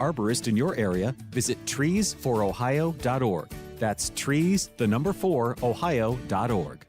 arborist in your area, visit treesforohio.org. That's trees, the number 4, ohio.org.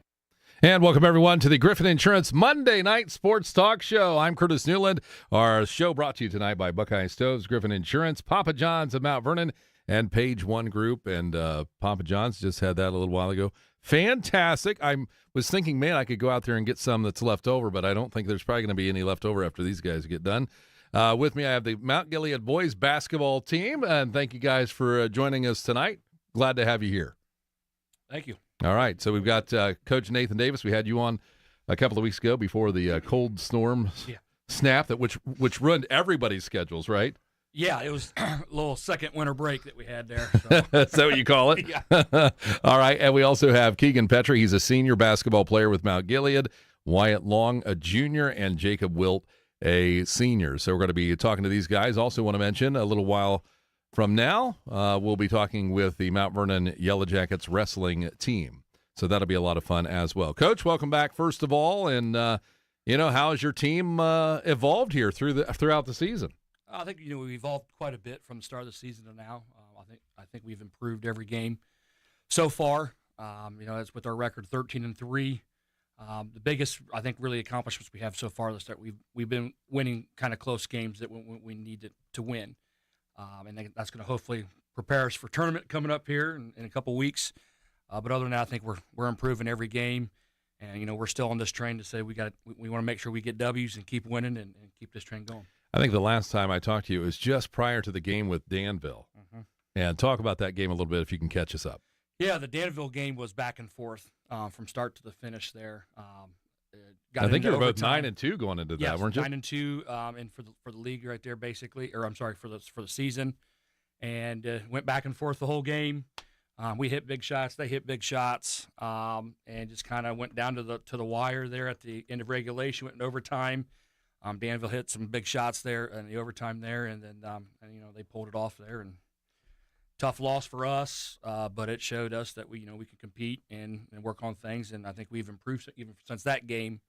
And welcome, everyone, to the Griffin Insurance Monday Night Sports Talk Show. I'm Curtis Newland. Our show brought to you tonight by Buckeye Stoves, Griffin Insurance, Papa John's of Mount Vernon, and Page One Group. And Papa John's just had that a little while ago. Fantastic. I was thinking, man, I could go out there and get some that's left over, but I don't think there's probably going to be any left over after these guys get done. With me, I have the Mount Gilead boys basketball team, and thank you guys for joining us tonight. Glad to have you here. Thank you. All right, so we've got Coach Nathan Davis. We had you on a couple of weeks ago before the cold storm snap which ruined everybody's schedules, right? Yeah, it was a little second winter break that we had there. So. Is that what you call it? Yeah. All right, and we also have Keegan Petrie. He's a senior basketball player with Mount Gilead, Wyatt Long, a junior, and Jacob Wilt, a senior. So we're going to be talking to these guys. Also want to mention a little while from now, we'll be talking with the Mount Vernon Yellow Jackets wrestling team. So that'll be a lot of fun as well. Coach, welcome back, first of all. And, how has your team evolved here throughout the season? I think, we've evolved quite a bit from the start of the season to now. I think we've improved every game so far. It's with our record 13-3. The biggest, I think, really accomplishments we have so far is that we've been winning kind of close games that we need to win. And that's going to hopefully prepare us for tournament coming up here in a couple weeks. But other than that, I think we're improving every game, and we're still on this train to say we want to make sure we get W's and keep winning and keep this train going. I think the last time I talked to you was just prior to the game with Danville, and talk about that game a little bit if you can catch us up. Yeah, the Danville game was back and forth from start to the finish there. I think you were both 9-2 going into that, weren't you? 9-2, and for the league right there, basically, or I'm sorry, for the season, and went back and forth the whole game. We hit big shots, they hit big shots, and just kind of went down to the wire there at the end of regulation, went in overtime. Danville hit some big shots there in the overtime there, and then they pulled it off there. And tough loss for us, but it showed us that we can compete and work on things, and I think we've improved even since that game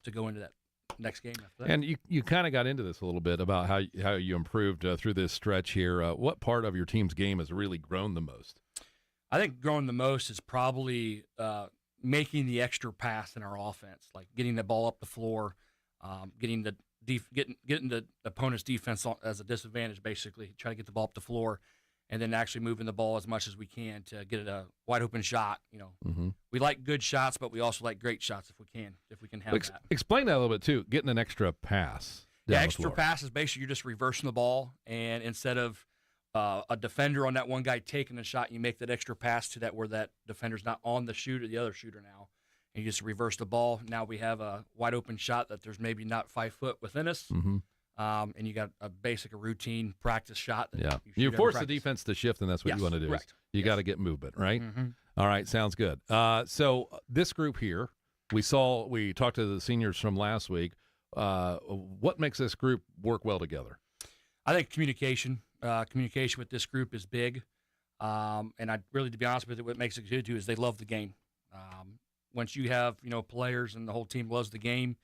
to go into that next game after that. And you kind of got into this a little bit about how you improved through this stretch here. What part of your team's game has really grown the most? I think growing the most is probably making the extra pass in our offense, like getting the ball up the floor, getting the opponent's defense as a disadvantage, basically, try to get the ball up the floor, and then actually moving the ball as much as we can to get it a wide open shot. We like good shots, but we also like great shots if we can have that. Explain that a little bit too. Getting an extra pass. Yeah, extra pass is basically you're just reversing the ball, and instead of a defender on that one guy taking a shot, you make that extra pass to that where that defender's not on the shooter, the other shooter now. And you just reverse the ball. Now we have a wide open shot that there's maybe not 5 foot within us. And you got a routine practice shot. That you force the defense to shift, and that's what you want to do. Correct. You got to get movement, right? All right, sounds good. So this group here, we talked to the seniors from last week. What makes this group work well together? I think communication. Communication with this group is big. And to be honest with you, what makes it good too is they love the game. Once you have players and the whole team loves the game,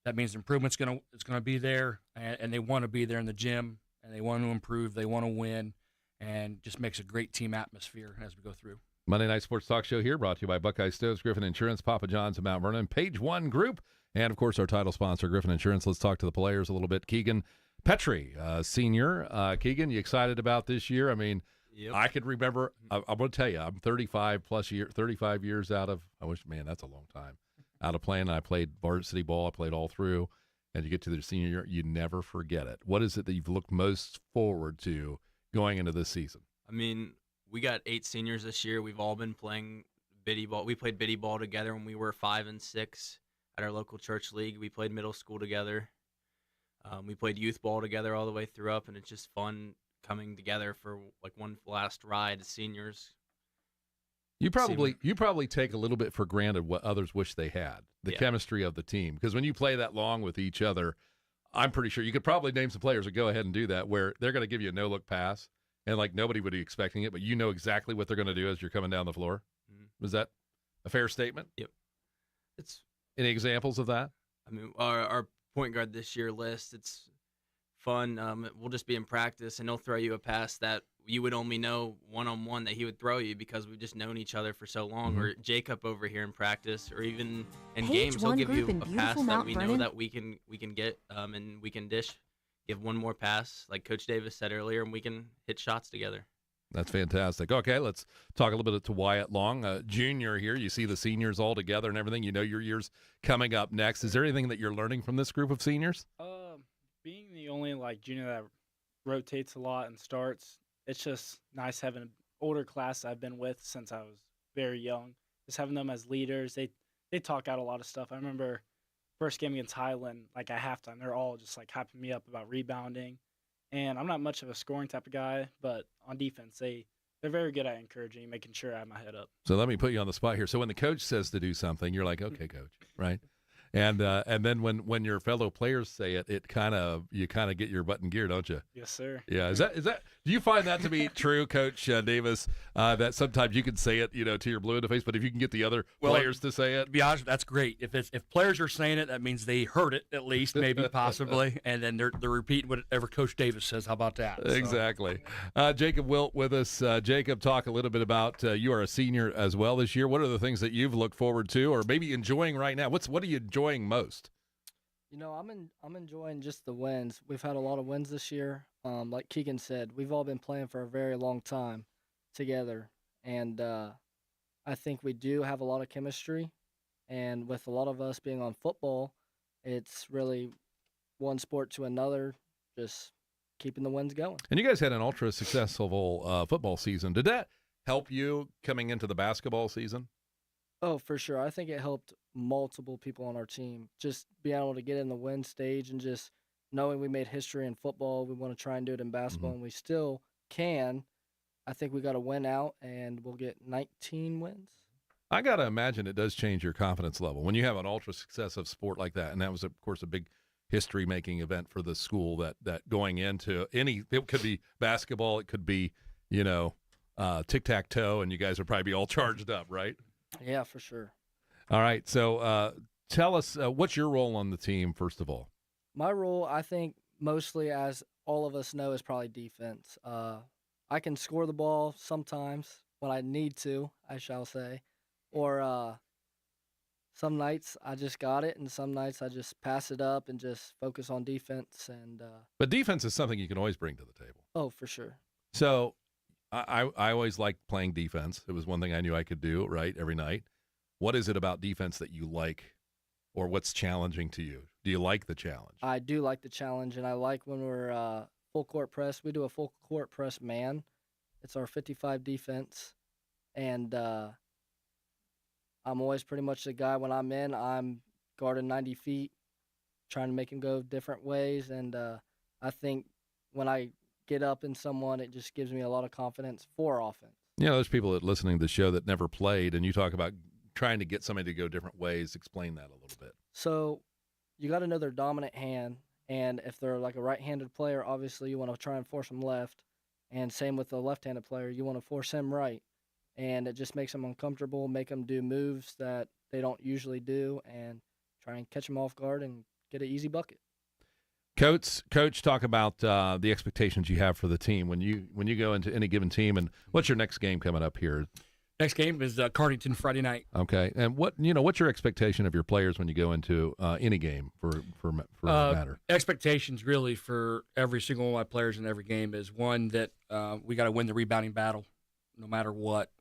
that means improvement's gonna be there, and they want to be there in the gym, and they want to improve, they want to win, and just makes a great team atmosphere as we go through. Monday Night Sports Talk Show here, brought to you by Buckeye Stoves, Griffin Insurance, Papa John's of Mount Vernon, Page One Group, and of course our title sponsor, Griffin Insurance. Let's talk to the players a little bit. Keegan Petrie, senior. Keegan, you excited about this year? I mean, yep. I could remember. I'm going to tell you, I'm 35 years out of. That's a long time out of playing. I played varsity ball. I played all through, and you get to the senior year, you never forget it. What is it that you've looked most forward to going into this season? I mean, we got 8 seniors this year. We've all been playing biddy ball. We played biddy ball together when we were 5 and 6 at our local church league. We played middle school together. We played youth ball together all the way through up, and it's just fun coming together for like one last ride as seniors. You probably take a little bit for granted what others wish they had, the chemistry of the team. Because when you play that long with each other, I'm pretty sure you could probably name some players that go ahead and do that, where they're going to give you a no-look pass, and like nobody would be expecting it, but you know exactly what they're going to do as you're coming down the floor. Was that a fair statement? Yep. Any examples of that? I mean, our point guard this year list, it's fun. We'll just be in practice, and he'll throw you a pass that you would only know one-on-one that he would throw you because we've just known each other for so long. Or Jacob over here in practice, or even in games, he'll give you a pass that we know that we can get, and we can dish. Give one more pass, like Coach Davis said earlier, and we can hit shots together. That's fantastic. Okay, let's talk a little bit to Wyatt Long, junior here. You see the seniors all together and everything. You know your year's coming up next. Is there anything that you're learning from this group of seniors? Being the only junior that rotates a lot and starts, it's just nice having an older class I've been with since I was very young. Just having them as leaders, they talk out a lot of stuff. I remember first game against Highland, at halftime, they're all just hyping me up about rebounding. And I'm not much of a scoring type of guy, but on defense, they're very good at encouraging, making sure I have my head up. So let me put you on the spot here. So when the coach says to do something, you're like, okay, coach, right? And then when your fellow players say it, you kind of get your butt in gear, don't you? Yes, sir. Yeah. Is that? Do you find that to be true, Coach Davis? That sometimes you can say it, to your blue in the face, but if you can get the other players to say it, to be honest, that's great. If players are saying it, that means they heard it at least, maybe possibly, and then they're repeating whatever Coach Davis says. How about that? So. Exactly. Jacob Wilt with us. Jacob, talk a little bit about you are a senior as well this year. What are the things that you've looked forward to, or maybe enjoying right now? What are you enjoying most? I'm enjoying just the wins. We've had a lot of wins this year. Like Keegan said, we've all been playing for a very long time together, and I think we do have a lot of chemistry. And with a lot of us being on football, it's really one sport to another, just keeping the wins going. And you guys had an ultra successful football season. Did that help you coming into the basketball season? Oh, for sure. I think it helped multiple people on our team. Just being able to get in the win stage and just knowing we made history in football. We want to try and do it in basketball, and we still can. I think we got to win out, and we'll get 19 wins. I got to imagine it does change your confidence level when you have an ultra successive sport like that. And that was, of course, a big history-making event for the school that going into it could be basketball, it could be, tic-tac-toe, and you guys would probably be all charged up, right? Yeah, for sure. All right. So tell us, what's your role on the team, first of all? My role, I think, mostly, as all of us know, is probably defense. I can score the ball sometimes when I need to, I shall say. Or some nights I just got it, and some nights I just pass it up and just focus on defense. But defense is something you can always bring to the table. Oh, for sure. So I always liked playing defense. It was one thing I knew I could do, right, every night. What is it about defense that you like, or what's challenging to you? Do you like the challenge? I do like the challenge, and I like when we're full court press. We do a full court press man. It's our 55 defense, and I'm always pretty much the guy when I'm in. I'm guarding 90 feet, trying to make him go different ways, and I think when I get up in someone, it just gives me a lot of confidence for offense. There's people that listening to the show that never played, and you talk about trying to get somebody to go different ways. Explain that a little bit. So you got to know their dominant hand, and if they're like a right-handed player, obviously you want to try and force them left, and same with the left-handed player, you want to force him right, and it just makes them uncomfortable, make them do moves that they don't usually do, and try and catch them off guard and get an easy bucket. Coach, talk about the expectations you have for the team when you go into any given team, and what's your next game coming up here? Next game is Cardington Friday night. Okay, and what's your expectation of your players when you go into any game for that matter? Expectations really for every single one of my players in every game is one that we got to win the rebounding battle, no matter what,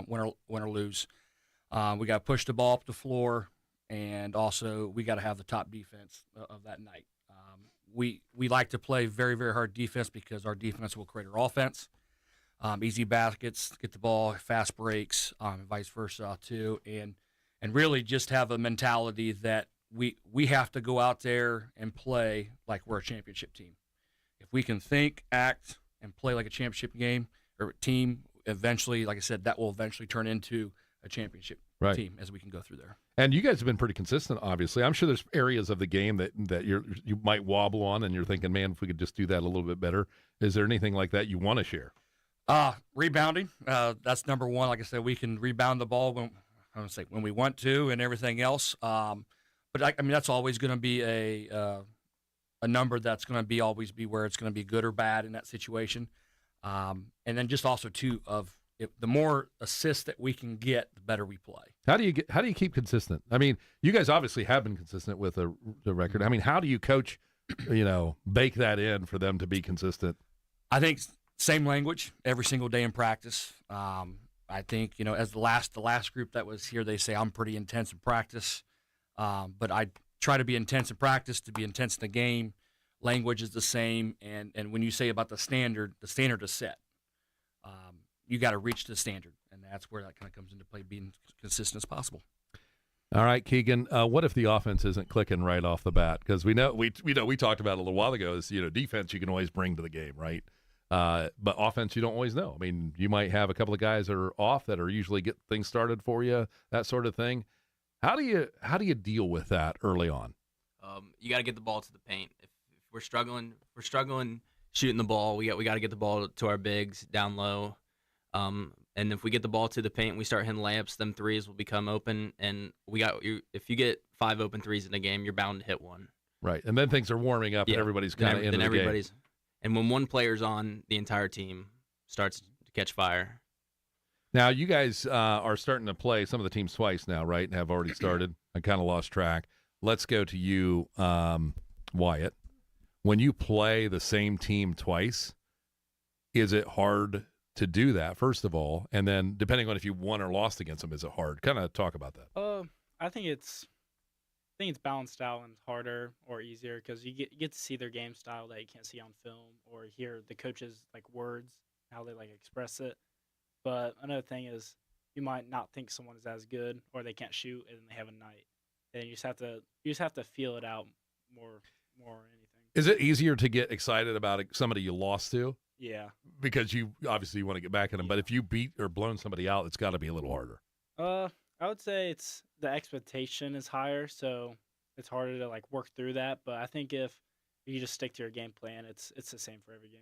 win or lose. We got to push the ball up the floor, and also we got to have the top defense of that night. We like to play very, very hard defense because our defense will create our offense. Easy baskets, get the ball, fast breaks, and vice versa too, and really just have a mentality that we have to go out there and play like we're a championship team. If we can think, act, and play like a championship game or team, eventually, like I said, that will eventually turn into a championship team as we can go through there. And you guys have been pretty consistent, obviously. I'm sure there's areas of the game that you might wobble on, and you're thinking, man, if we could just do that a little bit better. Is there anything like that you want to share? Rebounding. That's number one. Like I said, we can rebound the ball when we want to and everything else. But I mean, that's always going to be a a number that's going to always be where it's going to be good or bad in that situation. And then just also too the more assists that we can get, the better we play. How do you keep consistent? I mean, you guys obviously have been consistent with the record. I mean, how do you coach, bake that in for them to be consistent? I think same language every single day in practice. I think, as the last group that was here, they say I'm pretty intense in practice. But I try to be intense in practice, to be intense in the game. Language is the same. And when you say about the standard is set. You got to reach the standard. And that's where that kind of comes into play, being consistent as possible. All right, Keegan, what if the offense isn't clicking right off the bat? Because we talked about it a little while ago is, defense you can always bring to the game, right? But offense, you don't always know. I mean, you might have a couple of guys that are off that are usually get things started for you, that sort of thing. How do you deal with that early on? You got to get the ball to the paint. If we're struggling shooting the ball, we got to get the ball to our bigs down low. And if we get the ball to the paint, we start hitting layups. Them threes will become open, and if you get 5 open threes in a game, you're bound to hit one. Right, and then things are warming up, and everybody's kind of into the game. And when one player's on, the entire team starts to catch fire. Now, you guys are starting to play some of the teams twice now, right? And have already started. I kind of lost track. Let's go to you, Wyatt. When you play the same team twice, is it hard to do that, first of all? And then, depending on if you won or lost against them, is it hard? Kind of talk about that. I think it's balanced out and harder or easier because you get to see their game style that you can't see on film or hear the coaches' words, how they express it. But another thing is you might not think someone is as good or they can't shoot and they have a night. And you just have to feel it out more than anything. Is it easier to get excited about somebody you lost to? Yeah. Because you obviously want to get back at them, but if you beat or blown somebody out, it's got to be a little harder. I would say it's the expectation is higher, so it's harder to work through that. But I think if you just stick to your game plan, it's the same for every game.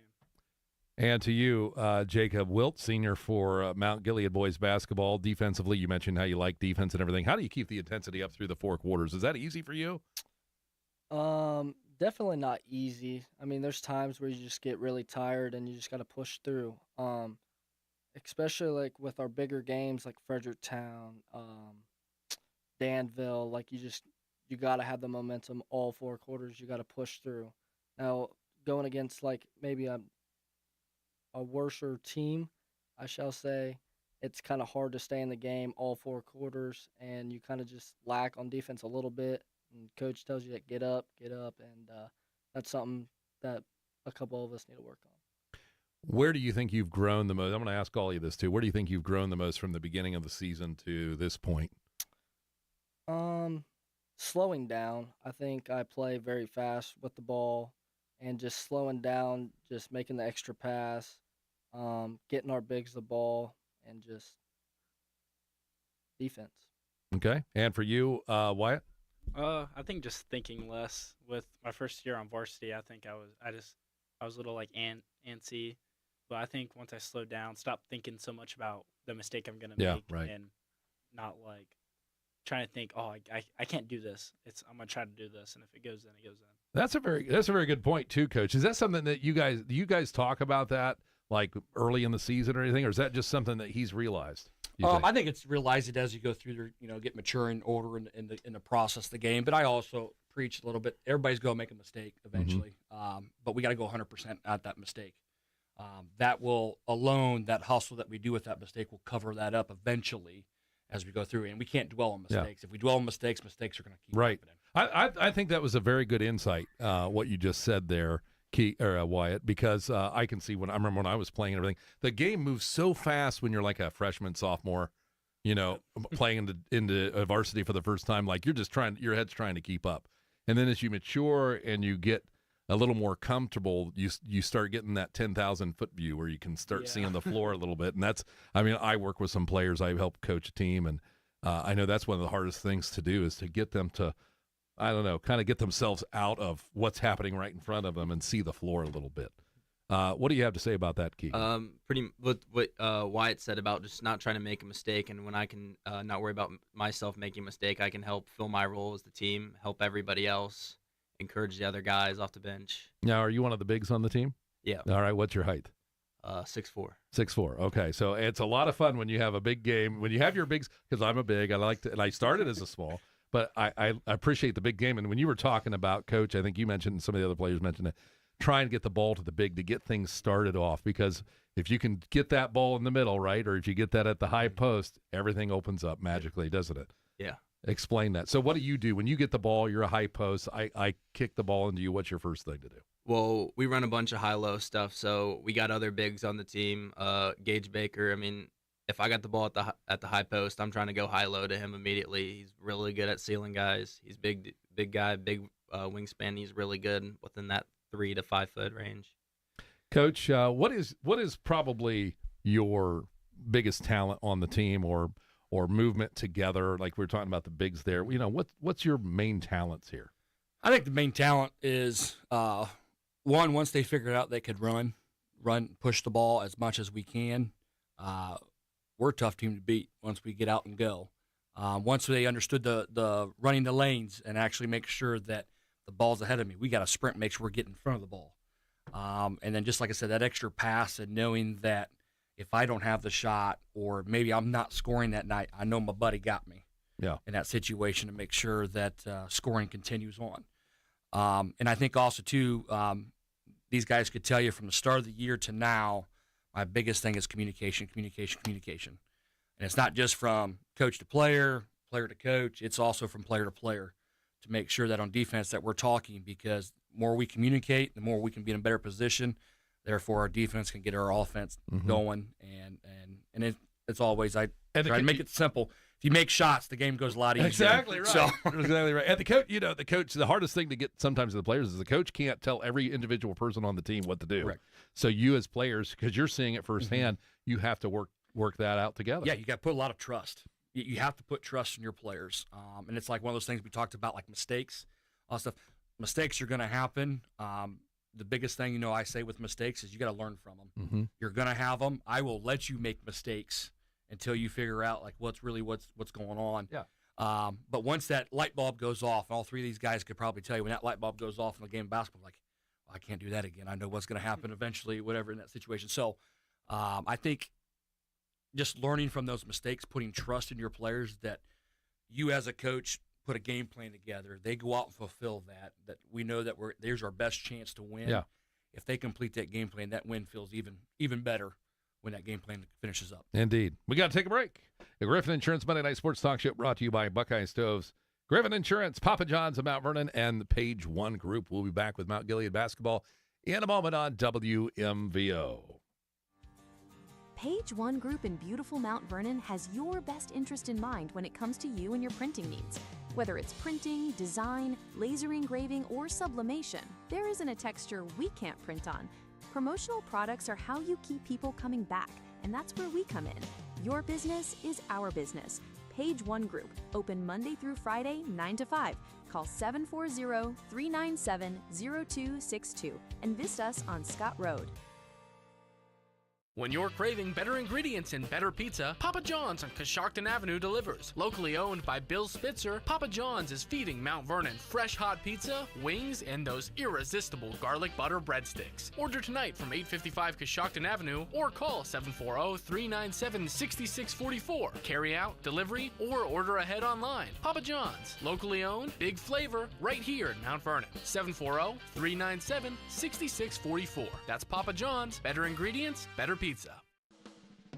And to you, Jacob Wilt, senior for Mount Gilead boys basketball. Defensively, you mentioned how you like defense and everything. How do you keep the intensity up through the 4 quarters? Is that easy for you? Definitely not easy. I mean, there's times where you just get really tired and you just got to push through. Especially with our bigger games like Fredericktown, Danville, you got to have the momentum all 4 quarters. You got to push through. Now, going against maybe a worser team, I shall say, it's kind of hard to stay in the game all 4 quarters, and you kind of just lack on defense a little bit. And coach tells you to get up, and that's something that a couple of us need to work on. Where do you think you've grown the most? I'm going to ask all of you this too. Where do you think you've grown the most from the beginning of the season to this point? Slowing down. I think I play very fast with the ball, and just slowing down, just making the extra pass, getting our bigs the ball, and just defense. Okay. And for you, Wyatt? I think just thinking less. With my first year on varsity, I think I was a little antsy, but I think once I slowed down, stopped thinking so much about the mistake I'm gonna make, right. and not trying to think, I can't do this. I'm gonna try to do this, and if it goes in, it goes in. That's a very good point too, Coach. Is that something that you guys talk about that early in the season or anything, or is that just something that he's realized? I think it's realized it as you go through get mature and older in the process of the game. But I also preach a little bit. Everybody's going to make a mistake eventually, but we got to go 100% at that mistake. That hustle that we do with that mistake will cover that up eventually as we go through. And we can't dwell on mistakes. Yeah. If we dwell on mistakes are going to keep happening. I think that was a very good insight, what you just said there, Wyatt, because I can see I remember when I was playing and everything, the game moves so fast when you're like a freshman, sophomore, playing into a varsity for the first time. You're just your head's trying to keep up. And then as you mature and you get a little more comfortable, you start getting that 10,000-foot view where you can start seeing the floor a little bit. And I work with some players. I help coach a team, and I know that's one of the hardest things to do is to get them to, kind of get themselves out of what's happening right in front of them and see the floor a little bit. What do you have to say about that, Keegan? Pretty what Wyatt said about just not trying to make a mistake, and when I can not worry about myself making a mistake, I can help fill my role as the team, help everybody else, encourage the other guys off the bench. Now, are you one of the bigs on the team? Yeah, All right. What's your height? 6'4". 6'4". Okay, so it's a lot of fun when you have a big game. When you have your bigs, because I'm a big, I like to, and I started as a small, but I appreciate the big game. And when you were talking about, Coach, I think you mentioned, and some of the other players mentioned it, try and get the ball to the big to get things started off, because if you can get that ball in the middle, right, or if you get that at the high post, everything opens up magically, doesn't it? Yeah. Explain that. So what do you do when you get the ball? You're a high post. I kick the ball into you. What's your first thing to do? Well, we run a bunch of high-low stuff, so we got other bigs on the team. Gage Baker, I mean, if I got the ball at the high post, I'm trying to go high-low to him immediately. He's really good at sealing guys. He's big guy, big wingspan. He's really good within that 3 to 5 foot range. Coach, what is probably your biggest talent on the team, or movement together? Like we were talking about the bigs there. You know, what's your main talents here? I think the main talent is one. Once they figured out they could run, push the ball as much as we can. We're a tough team to beat once we get out and go. Once they understood the running the lanes and actually make sure that the ball's ahead of me, we got to sprint, make sure we're getting in front of the ball. And then just like I said, that extra pass and knowing that if I don't have the shot, or maybe I'm not scoring that night, I know my buddy got me. Yeah. In that situation, to make sure that scoring continues on. And I think also too, these guys could tell you from the start of the year to now, my biggest thing is communication. And it's not just from coach to player to coach. It's also from player to player, to make sure that on defense that we're talking, because the more we communicate, the more we can be in a better position. Therefore, our defense can get our offense going. And it's always, I try to make it simple. If you make shots, the game goes a lot easier. Exactly right. So. Exactly right. And the coach, the hardest thing to get sometimes to the players is the coach can't tell every individual person on the team what to do. Correct. So you as players, because you're seeing it firsthand, you have to work that out together. Yeah, you got to put a lot of trust. You have to put trust in your players. And it's like one of those things we talked about, like mistakes, all stuff. Mistakes are going to happen. The biggest thing, I say with mistakes is you got to learn from them. Mm-hmm. You're going to have them. I will let you make mistakes until you figure out like what's going on. Yeah. But once that light bulb goes off, and all three of these guys could probably tell you when that light bulb goes off in the game of basketball, like, I can't do that again. I know what's going to happen eventually, whatever in that situation. So I think just learning from those mistakes, putting trust in your players, that you as a coach put a game plan together. They go out and fulfill that we know that there's our best chance to win. Yeah. If they complete that game plan, that win feels even better when that game plan finishes up. Indeed. We got to take a break. The Griffin Insurance Monday Night Sports Talk Show brought to you by Buckeye Stoves, Griffin Insurance, Papa John's of Mount Vernon, and the Page One Group. We'll be back with Mount Gilead basketball in a moment on WMVO. Page One Group in beautiful Mount Vernon has your best interest in mind when it comes to you and your printing needs. Whether it's printing, design, laser engraving, or sublimation, there isn't a texture we can't print on. Promotional products are how you keep people coming back, and that's where we come in. Your business is our business. Page One Group, open Monday through Friday, 9 to 5. Call 740-397-0262 and visit us on Scott Road. When you're craving better ingredients and better pizza, Papa John's on Coshocton Avenue delivers. Locally owned by Bill Spitzer, Papa John's is feeding Mount Vernon fresh hot pizza, wings, and those irresistible garlic butter breadsticks. Order tonight from 855 Coshocton Avenue or call 740-397-6644. Carry out, delivery, or order ahead online. Papa John's, locally owned, big flavor, right here in Mount Vernon. 740-397-6644. That's Papa John's. Better ingredients, better pizza.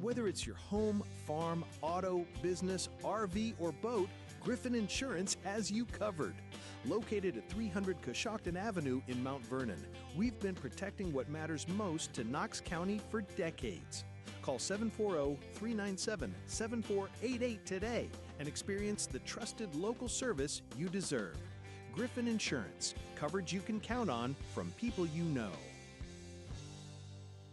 Whether it's your home, farm, auto, business, RV, or boat, Griffin Insurance has you covered. Located at 300 Coshocton Avenue in Mount Vernon, we've been protecting what matters most to Knox County for decades. Call 740-397-7488 today and experience the trusted local service you deserve. Griffin Insurance, coverage you can count on from people you know.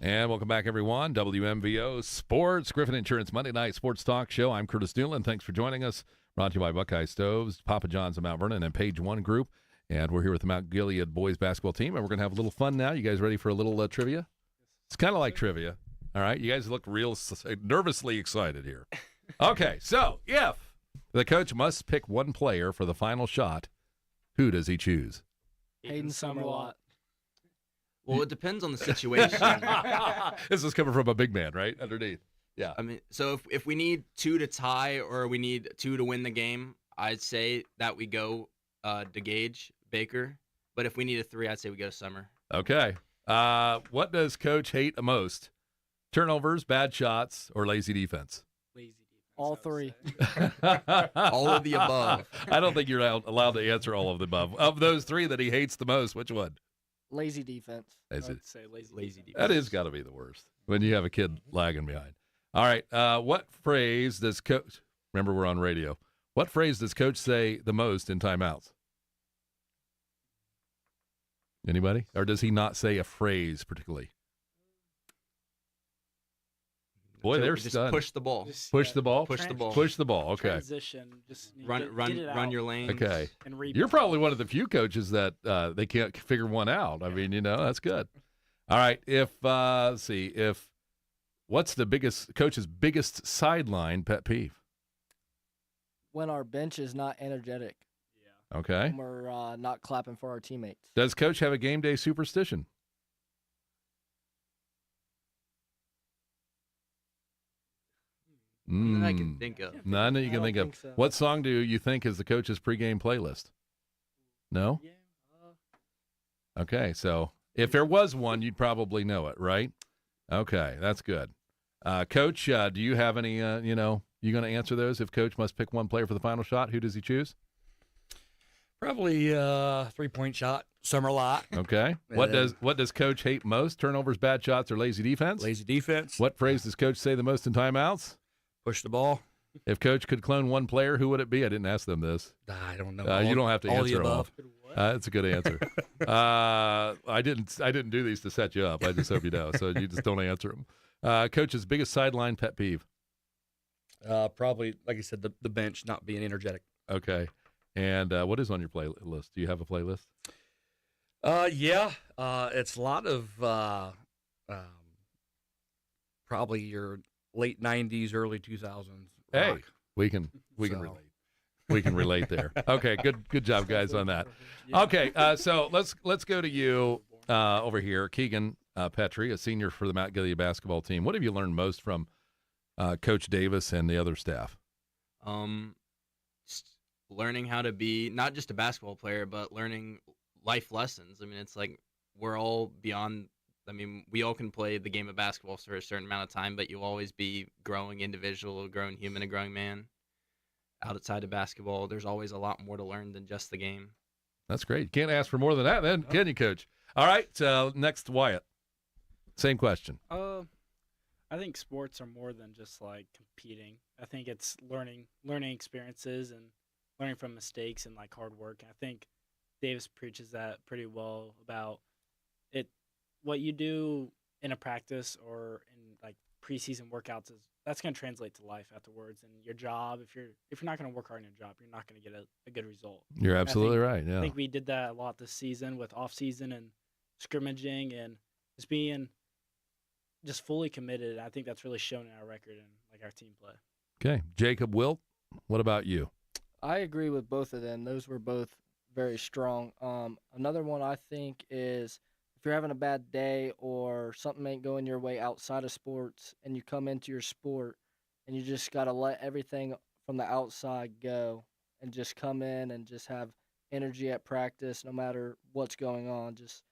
And welcome back, everyone. WMVO Sports, Griffin Insurance Monday Night Sports Talk Show. I'm Curtis Newland. Thanks for joining us. Brought to you by Buckeye Stoves, Papa John's of Mount Vernon, and Page One Group. And we're here with the Mount Gilead boys basketball team, and we're going to have a little fun now. You guys ready for a little trivia? It's kind of like trivia. All right? You guys look real nervously excited here. Okay, so if the coach must pick one player for the final shot, who does he choose? Hayden Summerlot. Well, it depends on the situation. This is coming from a big man, right? Underneath. Yeah. I mean, so if we need 2 to tie or we need 2 to win the game, I'd say that we go DeGage, Baker. But if we need a 3, I'd say we go Summer. Okay. What does Coach hate the most? Turnovers, bad shots, or lazy defense? Lazy defense. All three. All of the above. I don't think you're allowed to answer all of the above. Of those 3 that he hates the most, which one? Lazy defense. Is it? I'd say lazy defense. That has got to be the worst when you have a kid lagging behind. All right. What phrase does Coach, remember we're on radio, what phrase does Coach say the most in timeouts? Anybody? Or does he not say a phrase particularly? Boy, they're just stunned. push the ball. Push the ball? Push the ball. Push the ball. Okay. Transition. Just need to Run get it run out your lanes. Okay. and rebound. You're probably one of the few coaches that they can't figure one out. I mean, that's good. All right. Let's see, what's the coach's biggest sideline pet peeve? When our bench is not energetic. Okay. When we're not clapping for our teammates. Does Coach have a game day superstition? None that I can think of. None that you can I think don't of. think so. What song do you think is the coach's pregame playlist? No? Yeah. Okay, so if there was one, you'd probably know it, right? Okay, that's good. Coach, do you have any, you going to answer those? If Coach must pick one player for the final shot, who does he choose? Probably 3-point shot, Summerlot. Okay. What does Coach hate most? Turnovers, bad shots, or lazy defense? Lazy defense. What phrase does Coach say the most in timeouts? Push the ball. If Coach could clone one player, who would it be? I didn't ask them this. I don't know. You don't have to all answer the them all. above. That's a good answer. I didn't do these to set you up. I just hope you know. So you just don't answer them. Coach's biggest sideline pet peeve. Probably, like I said, the bench not being energetic. Okay. And what is on your playlist? Do you have a playlist? Yeah. It's a lot of probably your late 90s, early 2000s. Hey, rock. we can So- relate. We can relate there. Okay, good job, guys, on that. Okay, so let's go to you over here, Keegan Petrie, a senior for the Mount Gilead basketball team. What have you learned most from Coach Davis and the other staff? Just learning how to be not just a basketball player, but learning life lessons. I mean, it's like we're all beyond. I mean, we all can play the game of basketball for a certain amount of time, but you'll always be growing individual, a growing human, a growing man. Outside of basketball, there's always a lot more to learn than just the game. That's great. You can't ask for more than that, then, can you, Coach? All right, next, Wyatt. Same question. I think sports are more than just like competing. I think it's learning experiences and learning from mistakes and like hard work. And I think Davis preaches that pretty well about it. What you do in a practice or in like preseason workouts that's going to translate to life afterwards. And your job, if you're not going to work hard in your job, you're not going to get a good result. You're absolutely right. Yeah. I think we did that a lot this season with off season and scrimmaging and just being just fully committed. I think that's really shown in our record and like our team play. Okay, Jacob Wilt, what about you? I agree with both of them. Those were both very strong. Another one I think is if you're having a bad day or something ain't going your way outside of sports and you come into your sport and you just got to let everything from the outside go and just come in and just have energy at practice no matter what's going on. Just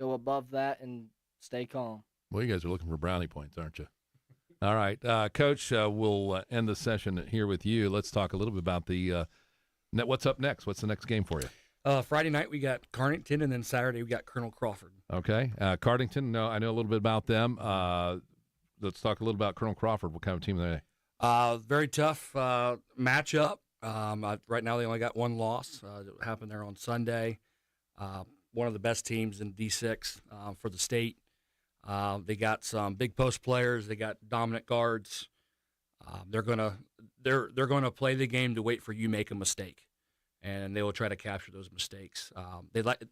go above that and stay calm. Well, you guys are looking for brownie points, aren't you? All right. Coach, we'll end the session here with you. Let's talk a little bit about the what's up next. What's the next game for you? Friday night we got Carnington, and then Saturday we got Colonel Crawford. Okay. Cardington, no, I know a little bit about them. Let's talk a little about Colonel Crawford. What kind of team are they? Very tough matchup. Right now they only got one loss. It happened there on Sunday. One of the best teams in D6 for the state. They got some big post players. They got dominant guards. They're gonna play the game to wait for you make a mistake, and they will try to capture those mistakes.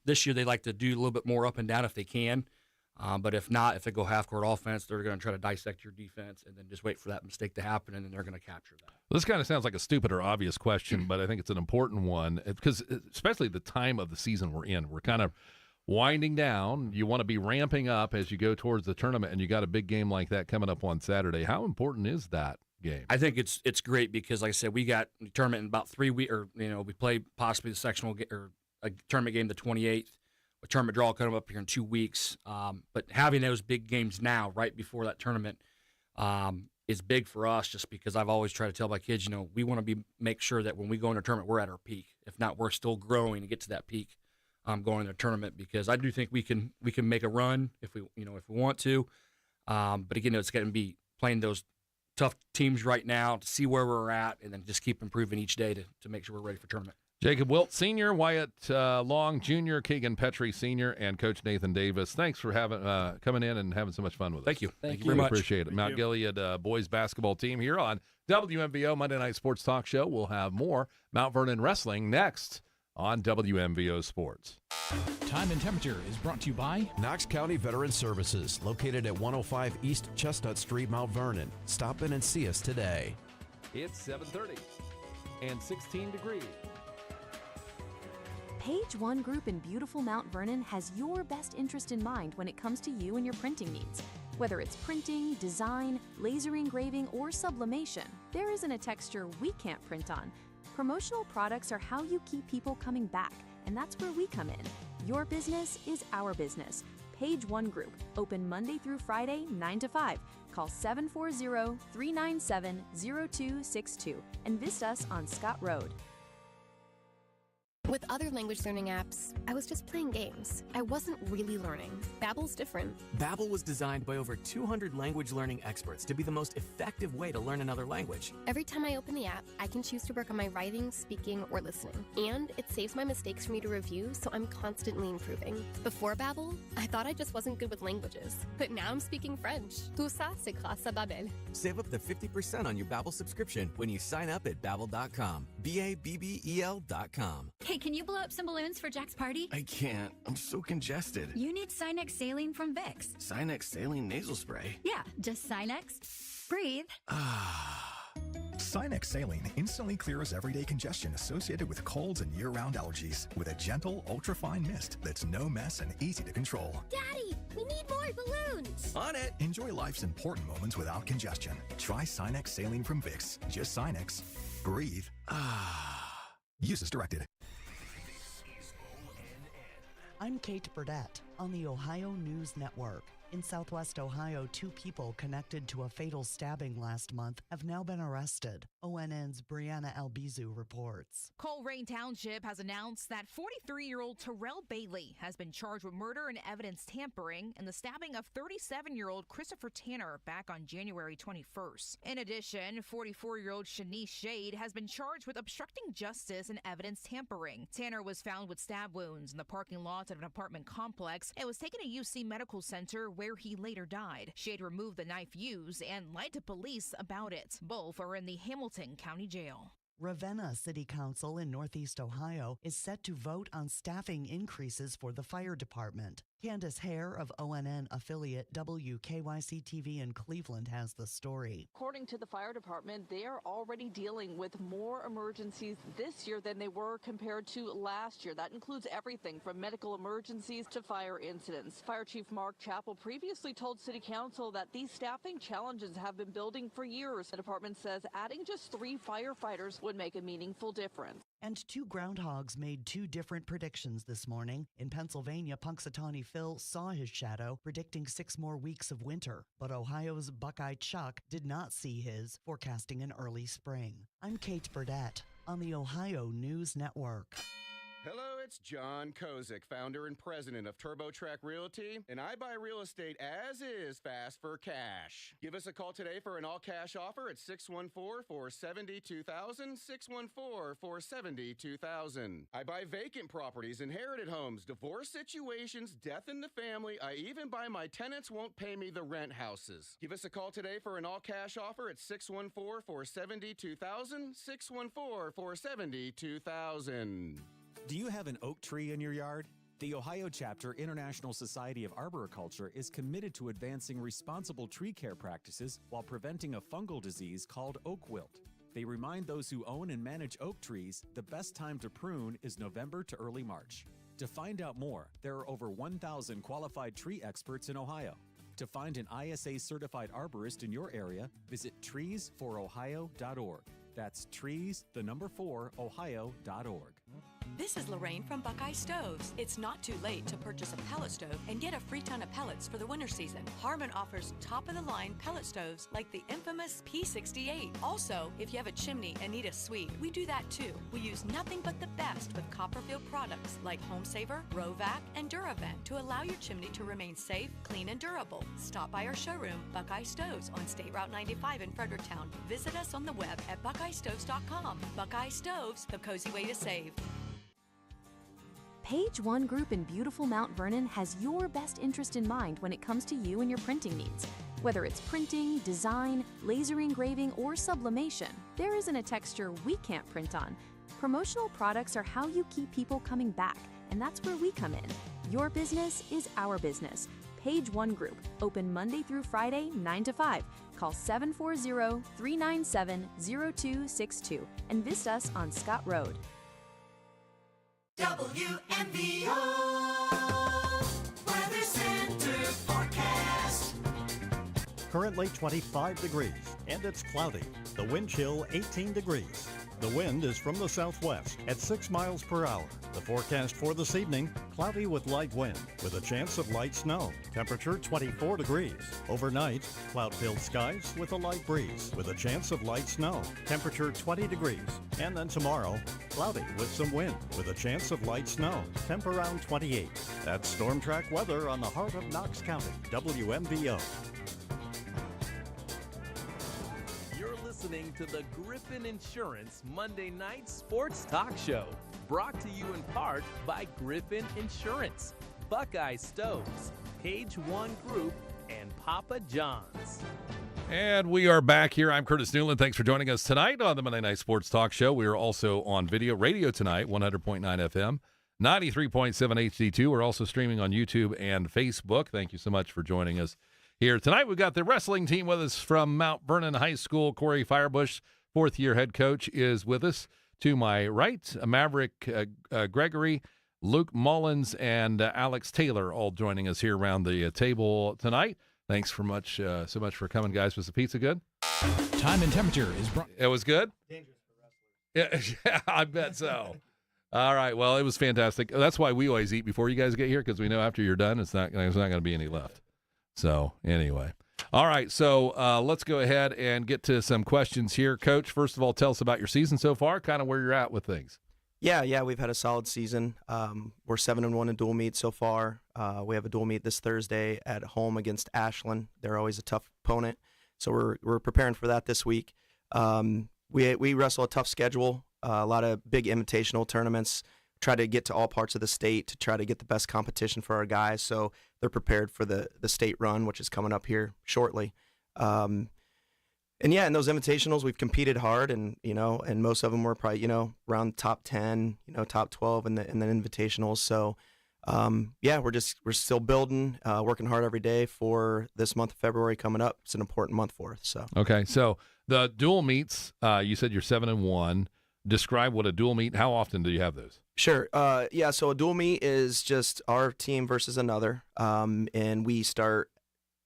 This year they like to do a little bit more up and down if they can. But if not, if they go half-court offense, they're going to try to dissect your defense and then just wait for that mistake to happen, and then they're going to capture that. This kind of sounds like a stupid or obvious question, but I think it's an important one because especially the time of the season we're in. We're kind of winding down. You want to be ramping up as you go towards the tournament, and you got a big game like that coming up on Saturday. How important is that game? I think it's great because, like I said, we got the tournament in about 3 weeks, or we play possibly the sectional or a tournament game the 28th. A tournament draw coming up here in 2 weeks. But having those big games now, right before that tournament, is big for us. Just because I've always tried to tell my kids, we want to make sure that when we go into a tournament, we're at our peak. If not, we're still growing to get to that peak. Going into a tournament, because I do think we can make a run if we want to. But again, it's going to be playing those tough teams right now to see where we're at, and then just keep improving each day to make sure we're ready for tournament. Jacob Wilt Sr., Wyatt Long Jr., Keegan Petrie Sr., and Coach Nathan Davis. Thanks for coming in and having so much fun with us. Thank you. Thank you very much. Appreciate it. Mount Gilead boys basketball team here on WMVO Monday Night Sports Talk Show. We'll have more Mount Vernon Wrestling next on WMVO Sports. Time and Temperature is brought to you by Knox County Veteran Services, located at 105 East Chestnut Street, Mount Vernon. Stop in and see us today. It's 7:30 and 16 degrees. Page One Group in beautiful Mount Vernon has your best interest in mind when it comes to you and your printing needs. Whether it's printing, design, laser engraving, or sublimation, there isn't a texture we can't print on. Promotional products are how you keep people coming back, and that's where we come in. Your business is our business. Page One Group, open Monday through Friday, 9 to 5. Call 740-397-0262 and visit us on Scott Road. With other language learning apps, I was just playing games. I wasn't really learning. Babbel's different. Babbel was designed by over 200 language learning experts to be the most effective way to learn another language. Every time I open the app, I can choose to work on my writing, speaking, or listening. And it saves my mistakes for me to review, so I'm constantly improving. Before Babbel, I thought I just wasn't good with languages. But now I'm speaking French. Tout ça, c'est grâce à Babbel. Save up to 50% on your Babbel subscription when you sign up at Babbel.com. Babbel.com. Hey, can you blow up some balloons for Jack's party? I can't. I'm so congested. You need Sinex Saline from Vicks. Sinex Saline nasal spray? Yeah, just Sinex. Breathe. Sinex Saline instantly clears everyday congestion associated with colds and year-round allergies with a gentle, ultra-fine mist that's no mess and easy to control. Daddy, we need more balloons. On it. Enjoy life's important moments without congestion. Try Sinex Saline from Vicks. Just Sinex. Breathe. Use as directed. I'm Kate Burdett on the Ohio News Network. In Southwest Ohio, 2 people connected to a fatal stabbing last month have now been arrested. ONN's Brianna Albizu reports. Colerain Township has announced that 43-year-old Terrell Bailey has been charged with murder and evidence tampering in the stabbing of 37-year-old Christopher Tanner back on January 21st. In addition, 44-year-old Shanice Shade has been charged with obstructing justice and evidence tampering. Tanner was found with stab wounds in the parking lot of an apartment complex and was taken to UC Medical Center, where he later died. Shade removed the knife used and lied to police about it. Both are in the Hamilton County Jail. Ravenna City Council in Northeast Ohio is set to vote on staffing increases for the fire department. Candace Hare of ONN affiliate WKYC-TV in Cleveland has the story. According to the fire department, they are already dealing with more emergencies this year than they were compared to last year. That includes everything from medical emergencies to fire incidents. Fire Chief Mark Chappell previously told City Council that these staffing challenges have been building for years. The department says adding just 3 firefighters would make a meaningful difference. And 2 groundhogs made 2 different predictions this morning. In Pennsylvania, Punxsutawney Phil saw his shadow, predicting 6 more weeks of winter. But Ohio's Buckeye Chuck did not see his, forecasting an early spring. I'm Kate Burdett on the Ohio News Network. Hello, it's John Kozik, founder and president of TurboTrack Realty, and I buy real estate as is fast for cash. Give us a call today for an all-cash offer at 614-470-2000, 614-470-2000. I buy vacant properties, inherited homes, divorce situations, death in the family. I even buy my tenants won't pay me the rent houses. Give us a call today for an all-cash offer at 614-470-2000, 614-470-2000. Do you have an oak tree in your yard? The Ohio Chapter International Society of Arboriculture is committed to advancing responsible tree care practices while preventing a fungal disease called oak wilt. They remind those who own and manage oak trees the best time to prune is November to early March. To find out more, there are over 1,000 qualified tree experts in Ohio. To find an ISA-certified arborist in your area, visit treesforohio.org. That's trees4ohio.org. This is Lorraine from Buckeye Stoves. It's not too late to purchase a pellet stove and get a free ton of pellets for the winter season. Harmon offers top-of-the-line pellet stoves like the infamous P68. Also, if you have a chimney and need a suite, we do that too. We use nothing but the best with Copperfield products like Home Saver, Rovac, and Duravent to allow your chimney to remain safe, clean, and durable. Stop by our showroom, Buckeye Stoves, on State Route 95 in Fredericktown. Visit us on the web at buckeyestoves.com. Buckeye Stoves, the cozy way to save. Page One Group in beautiful Mount Vernon has your best interest in mind when it comes to you and your printing needs. Whether it's printing, design, laser engraving, or sublimation, there isn't a texture we can't print on. Promotional products are how you keep people coming back, and that's where we come in. Your business is our business. Page One Group, open Monday through Friday, 9 to 5. Call 740-397-0262 and visit us on Scott Road. WMVO Weather Center forecast. Currently 25 degrees and it's cloudy. The wind chill 18 degrees. The wind is from the southwest at 6 miles per hour. The forecast for this evening, cloudy with light wind with a chance of light snow. Temperature 24 degrees. Overnight, cloud-filled skies with a light breeze with a chance of light snow. Temperature 20 degrees. And then tomorrow, cloudy with some wind with a chance of light snow. Temp around 28. That's Storm Track weather on the heart of Knox County, WMVO. Listening to the Griffin Insurance Monday Night Sports Talk Show, brought to you in part by Griffin Insurance, Buckeye Stoves, Page One Group, and Papa John's. And we are back here. I'm Curtis Newland. Thanks for joining us tonight on the Monday Night Sports Talk Show. We are also on radio tonight, 100.9 FM, 93.7 HD2. We're also streaming on YouTube and Facebook. Thank you so much for joining us here tonight. We've got the wrestling team with us from Mount Vernon High School. Corey Firebush, fourth-year head coach, is with us. To my right, Maverick Gregory, Luke Mullins, and Alex Taylor all joining us here around the table tonight. Thanks so much for coming, guys. Was the pizza good? Time and temperature is brought. It was good? Dangerous for wrestlers. Yeah, I bet so. All right. Well, it was fantastic. That's why we always eat before you guys get here, because we know after you're done, there's not going to be any left. So anyway, all right, so let's go ahead and get to some questions here. Coach, first of all, tell us about your season so far, kind of where you're at with things. Yeah, we've had a solid season. We're 7-1 in dual meet so far. We have a dual meet this Thursday at home against Ashland. They're always a tough opponent, so we're preparing for that this week. We wrestle a tough schedule, a lot of big invitational tournaments. Try to get to all parts of the state to try to get the best competition for our guys, so they're prepared for the state run, which is coming up here shortly. And yeah, in those invitationals, we've competed hard, and most of them were probably around top 10, top 12 in the invitationals. So yeah, we're still building, working hard every day for this month of February coming up. It's an important month for us. So okay, so the dual meets, you said you're 7-1. Describe what a dual meet. How often do you have those? Sure. Yeah, so a dual meet is just our team versus another, and we start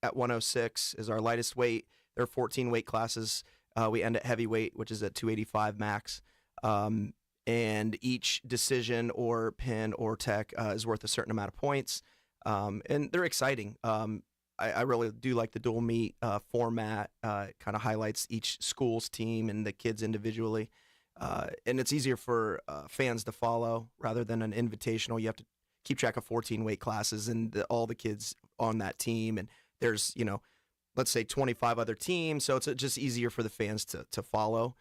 at 106 is our lightest weight. There are 14 weight classes. We end at heavyweight, which is at 285 max, and each decision or pin or tech is worth a certain amount of points, and they're exciting. I really do like the dual meet format. It kind of highlights each school's team and the kids individually. And it's easier for fans to follow rather than an invitational. You have to keep track of 14 weight classes and all the kids on that team. And there's, let's say 25 other teams. So it's just easier for the fans to follow.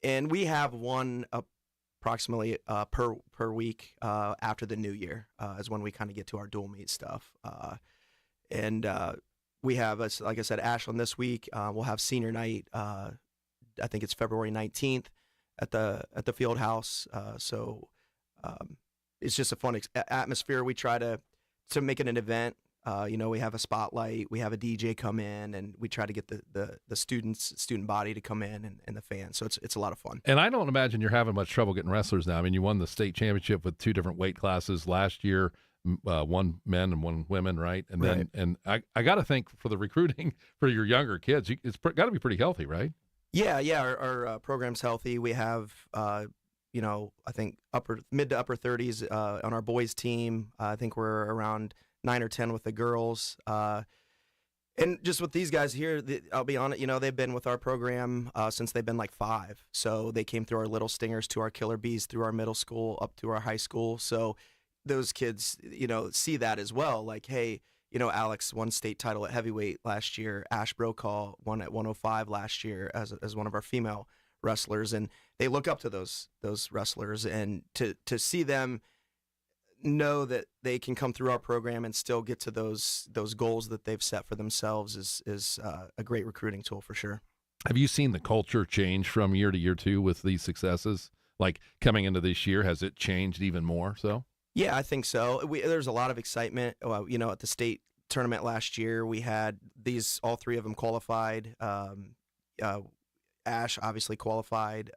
And we have one approximately per week after the new year is when we kind of get to our dual meet stuff. And we have, like I said, Ashland this week. We'll have senior night. I think it's February 19th at the field house. So it's just a fun atmosphere. We try to make it an event. We have a spotlight, we have a DJ come in, and we try to get the student body to come in and the fans. So it's a lot of fun. And I don't imagine you're having much trouble getting wrestlers now. I mean, you won the state championship with 2 different weight classes last year, 1 men and 1 women, right? And then, and I got to think for the recruiting for your younger kids, it's got to be pretty healthy, right? Yeah. Our program's healthy. We have, I think mid to upper 30s on our boys team. I think we're around 9 or 10 with the girls. And just with these guys here, I'll be honest, they've been with our program since they've been like 5. So they came through our Little Stingers to our Killer Bees through our middle school up to our high school. So those kids, see that as well. Like, hey, Alex won state title at heavyweight last year. Ash Brokaw won at 105 last year as one of our female wrestlers. And they look up to those wrestlers, and to see them know that they can come through our program and still get to those goals that they've set for themselves is a great recruiting tool for sure. Have you seen the culture change from year to year too with these successes? Like coming into this year, has it changed even more so? Yeah, I think so. There's a lot of excitement. At the state tournament last year, we had all 3 of them qualified. Ash obviously qualified,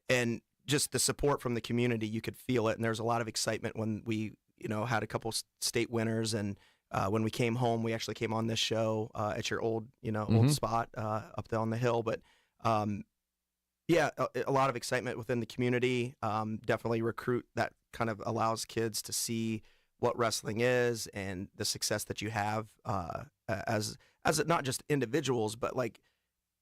and just the support from the community, you could feel it. And there's a lot of excitement when we, had a couple state winners. And when we came home, we actually came on this show at your old spot up there on the hill. But a lot of excitement within the community. Definitely recruit that kind of allows kids to see what wrestling is and the success that you have as not just individuals, but like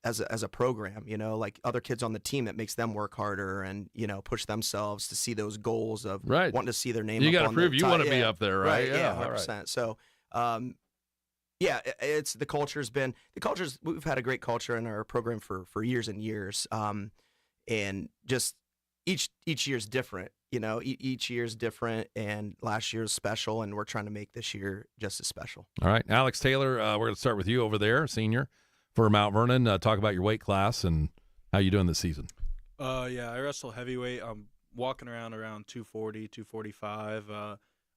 as a program, like other kids on the team, that makes them work harder and, push themselves to see those goals of wanting to see their name. You got to prove you want to be up there, right? Yeah, 100%. Right. So, it's the culture's we've had a great culture in our program for years and years. And just each year's different, each year's different, and last year's special, and we're trying to make this year just as special. All right, Alex Taylor, we're going to start with you over there, senior for Mount Vernon. Talk about your weight class and how you doing this season. I wrestle heavyweight. I'm walking around 240, 245.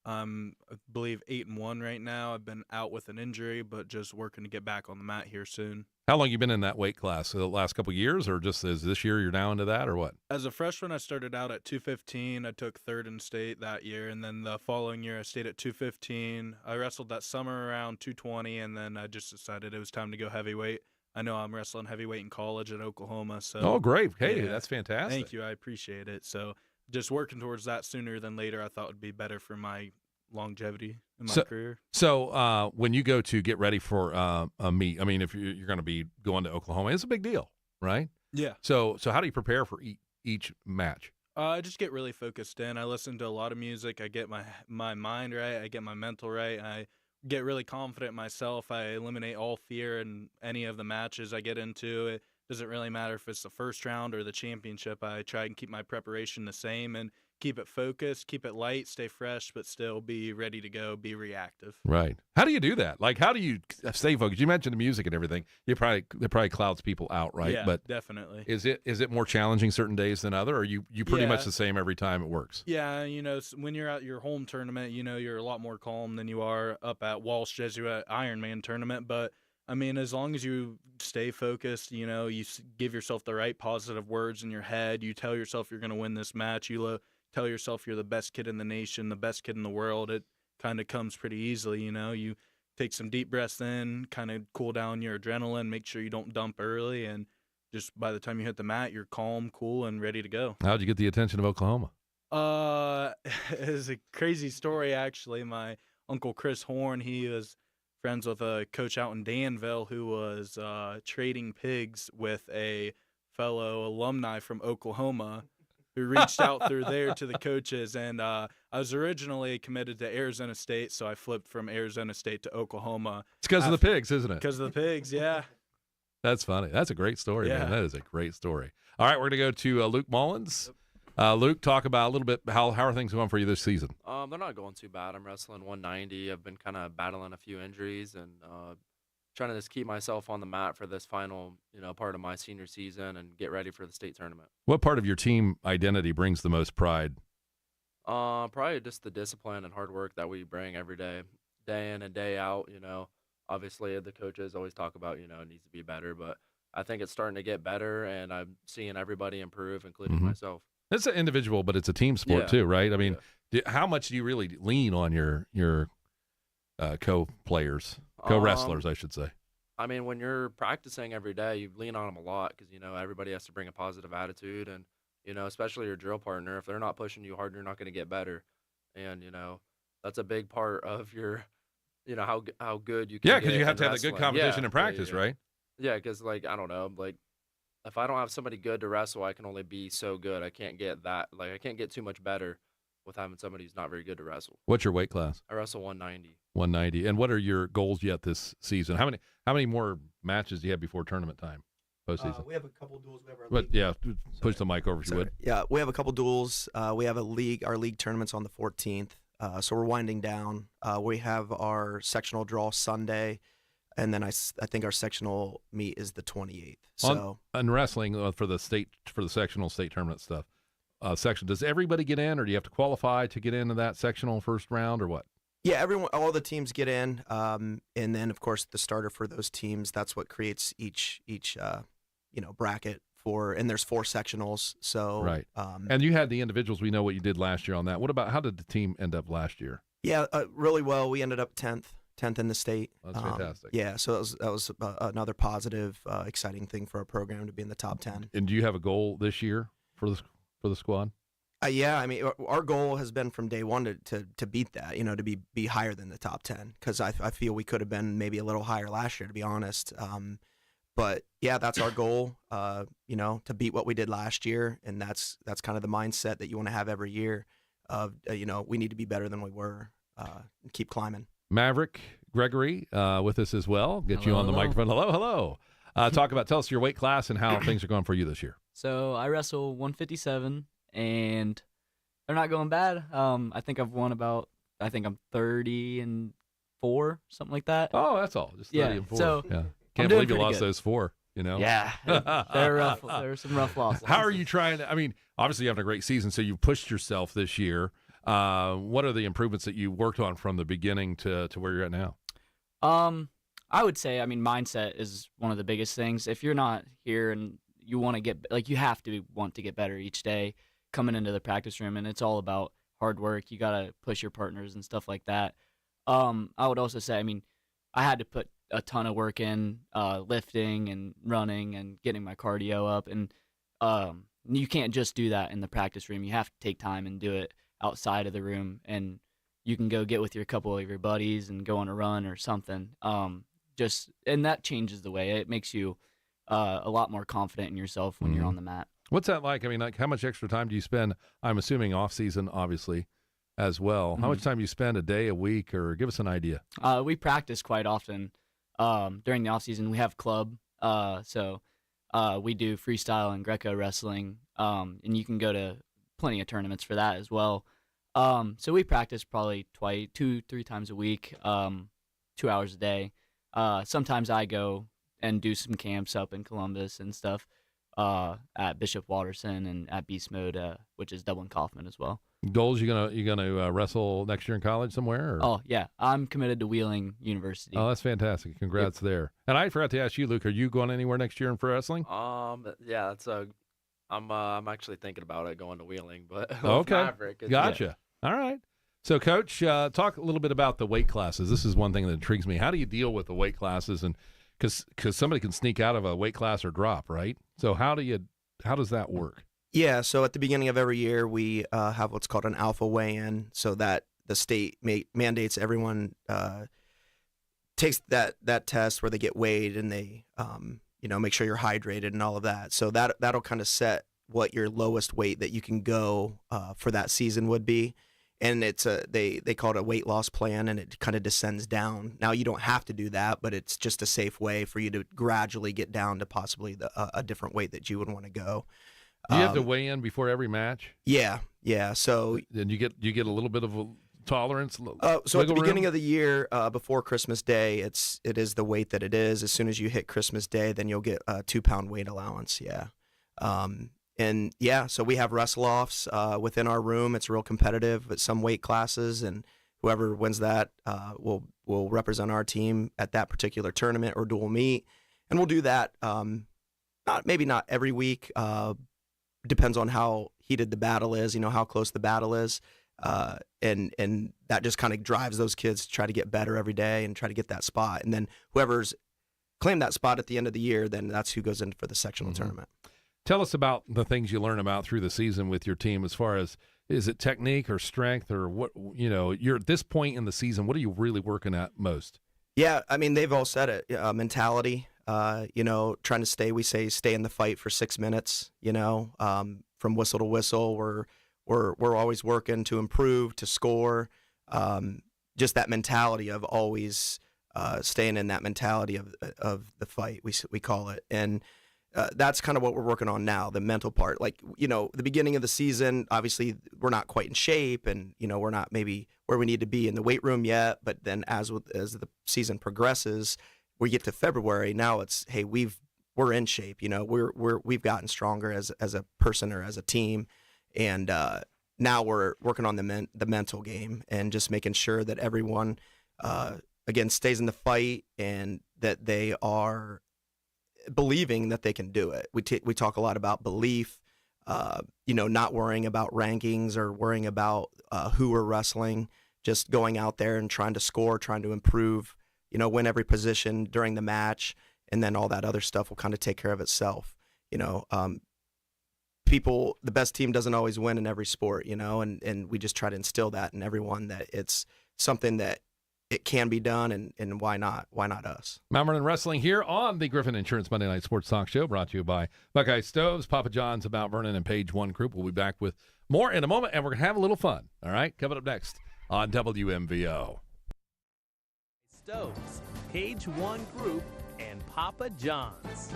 I believe 8-1 right now. I've been out with an injury, but just working to get back on the mat here soon. How long you been in that weight class? The last couple of years, or just as this year you're now into that, or what? As a freshman, I started out at 215. I took 3rd in state that year, and then the following year I stayed at 215. I wrestled that summer around 220, and then I just decided it was time to go heavyweight. I know I'm wrestling heavyweight in college at Oklahoma. So oh, great. Hey, that's fantastic. Thank you. I appreciate it. So just working towards that sooner than later, I thought would be better for my longevity in my career. So when you go to get ready for a meet, I mean, if you're going to be going to Oklahoma, it's a big deal, right? Yeah. So how do you prepare for each match? I just get really focused in. I listen to a lot of music. I get my mind right. I get my mental right. I get really confident in myself. I eliminate all fear in any of the matches I get into. It doesn't really matter if it's the first round or the championship. I try and keep my preparation the same and keep it focused, keep it light, stay fresh, but still be ready to go, be reactive. Right. How do you do that? Like, how do you stay focused? You mentioned the music and everything. It probably clouds people out, right? Yeah, but definitely. Is it more challenging certain days than other, or you pretty much the same every time it works? Yeah, when you're at your home tournament, you're a lot more calm than you are up at Walsh Jesuit Ironman tournament. But I mean, as long as you stay focused, you give yourself the right positive words in your head. You tell yourself you're going to win this match. You tell yourself you're the best kid in the nation, the best kid in the world. It kind of comes pretty easily, You take some deep breaths in, kind of cool down your adrenaline, make sure you don't dump early, and just by the time you hit the mat, you're calm, cool, and ready to go. How'd you get the attention of Oklahoma? It's a crazy story, actually. My Uncle Chris Horn, he was friends with a coach out in Danville who was trading pigs with a fellow alumni from Oklahoma who reached out through there to the coaches. And I was originally committed to Arizona State, so I flipped from Arizona State to Oklahoma. It's because of the pigs, isn't it? Because of the pigs, yeah. That's funny. That's a great story, yeah. Man. That is a great story. All right, we're going to go to Luke Mullins. Luke, talk about a little bit how are things going for you this season? They're not going too bad. I'm wrestling 190. I've been kind of battling a few injuries and trying to just keep myself on the mat for this final, part of my senior season and get ready for the state tournament. What part of your team identity brings the most pride? Probably just the discipline and hard work that we bring every day, day in and day out. Obviously the coaches always talk about, it needs to be better, but I think it's starting to get better, and I'm seeing everybody improve, including myself. It's an individual, but it's a team sport too, right? I mean, how much do you really lean on your co-players, co-wrestlers, I should say? I mean, when you're practicing every day, you lean on them a lot because, everybody has to bring a positive attitude. And, especially your drill partner, if they're not pushing you hard, you're not going to get better. And, that's a big part of your, how good you can Yeah, get because you have in to have a good wrestling. competition in practice, right? Yeah, because, I don't know, if I don't have somebody good to wrestle, I can only be so good. I can't get that. I can't get too much better with having somebody who's not very good to wrestle. What's your weight class? I wrestle 190. 190. And what are your goals yet this season? How many more matches do you have before tournament time, postseason? We have a couple duels. We have our league. Yeah, push the mic over if you would. Yeah, we have a couple duels. We have our league tournament's on the 14th, so we're winding down. We have our sectional draw Sunday, and then I think our sectional meet is the 28th. So on wrestling for the sectional state tournament stuff, section, does everybody get in, or do you have to qualify to get into that sectional first round, or what? Yeah, all the teams get in, and then of course the starter for those teams. That's what creates each bracket for, and there's 4 sectionals. So right, and you had the individuals. We know what you did last year on that. What about how did the team end up last year? Yeah, really well. We ended up 10th in the state. That's fantastic. Yeah, so that was another positive, exciting thing for our program to be in the top 10. And do you have a goal this year for the squad? Yeah, I mean, our goal has been from day one to beat that, to be higher than the top 10, because I feel we could have been maybe a little higher last year, to be honest. But yeah, that's our goal, to beat what we did last year, and that's kind of the mindset that you want to have every year of, we need to be better than we were, and keep climbing. Maverick Gregory with us as well. Get you on the microphone. Hello. Tell us your weight class and how things are going for you this year. So I wrestle 157, and they're not going bad. I think I've won I'm 30-4, something like that. Oh, that's all. Just 30-4. So yeah. Can't believe you lost those 4. Yeah, they're rough. There were some rough losses. How are you trying to? I mean, obviously you're having a great season, so you've pushed yourself this year. What are the improvements that you worked on from the beginning to where you're at now? I would say, mindset is one of the biggest things. If you're not here and you want to get, you have to want to get better each day coming into the practice room, and it's all about hard work. You got to push your partners and stuff like that. I would also say, I had to put a ton of work in, lifting and running and getting my cardio up, and you can't just do that in the practice room. You have to take time and do it outside of the room, and you can go get with your couple of your buddies and go on a run or something. And that changes the way. It makes you a lot more confident in yourself when you're on the mat. What's that like? How much extra time do you spend? I'm assuming off season, obviously, as well. How much time do you spend a day, a week, or give us an idea? We practice quite often. During the off season, we have club, so we do freestyle and Greco wrestling, and you can go to plenty of tournaments for that as well. So we practice probably 2-3 times a week, 2 hours a day. Sometimes I go and do some camps up in Columbus and stuff, at Bishop Watterson and at Beast Mode, which is Dublin Kaufman as well. Goals? You gonna wrestle next year in college somewhere? Or? Oh yeah, I'm committed to Wheeling University. Oh, that's fantastic! Congrats there. And I forgot to ask you, Luke, are you going anywhere next year in pro wrestling? Yeah, I'm actually thinking about it, going to Wheeling, but okay, Maverick, gotcha. Yeah. All right. So, Coach, talk a little bit about the weight classes. This is one thing that intrigues me. How do you deal with the weight classes? And because somebody can sneak out of a weight class or drop, right? So how does that work? Yeah, so at the beginning of every year, we have what's called an alpha weigh-in, so that the state mandates everyone takes that test where they get weighed and they make sure you're hydrated and all of that. So that'll kind of set what your lowest weight that you can go for that season would be. And it's they call it a weight loss plan, and it kind of descends down. Now, you don't have to do that, but it's just a safe way for you to gradually get down to possibly a different weight that you would want to go. Do you have to weigh in before every match? Yeah. So then you get a little bit of a tolerance. So at the beginning of the year, before Christmas Day, it is the weight that it is. As soon as you hit Christmas Day, then you'll get a 2-pound weight allowance. Yeah. And yeah, so we have wrestle-offs within our room. It's real competitive at some weight classes, and whoever wins that will represent our team at that particular tournament or dual meet. And we'll do that maybe not every week. Depends on how heated the battle is, how close the battle is. And that just kind of drives those kids to try to get better every day and try to get that spot. And then whoever's claimed that spot at the end of the year, then that's who goes in for the sectional tournament. Tell us about the things you learn about through the season with your team as far as, is it technique or strength or what, you're at this point in the season, what are you really working at most? Yeah, I mean, they've all said it. Mentality, trying to stay in the fight for 6 minutes, from whistle to whistle. We're always working to improve, to score. Just that mentality of always staying in that mentality of the fight, we call it. And that's kind of what we're working on now, the mental part. Like, the beginning of the season, obviously we're not quite in shape and, we're not maybe where we need to be in the weight room yet. But then as the season progresses, we get to February. Now it's, hey, we're in shape. We've gotten stronger as a person or as a team. And now we're working on the mental game and just making sure that everyone, again, stays in the fight and that they are believing that they can do it. We talk a lot about belief, not worrying about rankings or worrying about who we're wrestling, just going out there and trying to score, trying to improve, win every position during the match, and then all that other stuff will kind of take care of itself. The best team doesn't always win in every sport, and we just try to instill that in everyone, that it's something that it can be done, and why not? Why not us? Mount Vernon Wrestling here on the Griffin Insurance Monday Night Sports Talk Show, brought to you by Buckeye Stoves, Papa John's of Mount Vernon, and Page One Group. We'll be back with more in a moment, and we're going to have a little fun, all right? Coming up next on WMVO. Stoves, Page One Group, and Papa John's.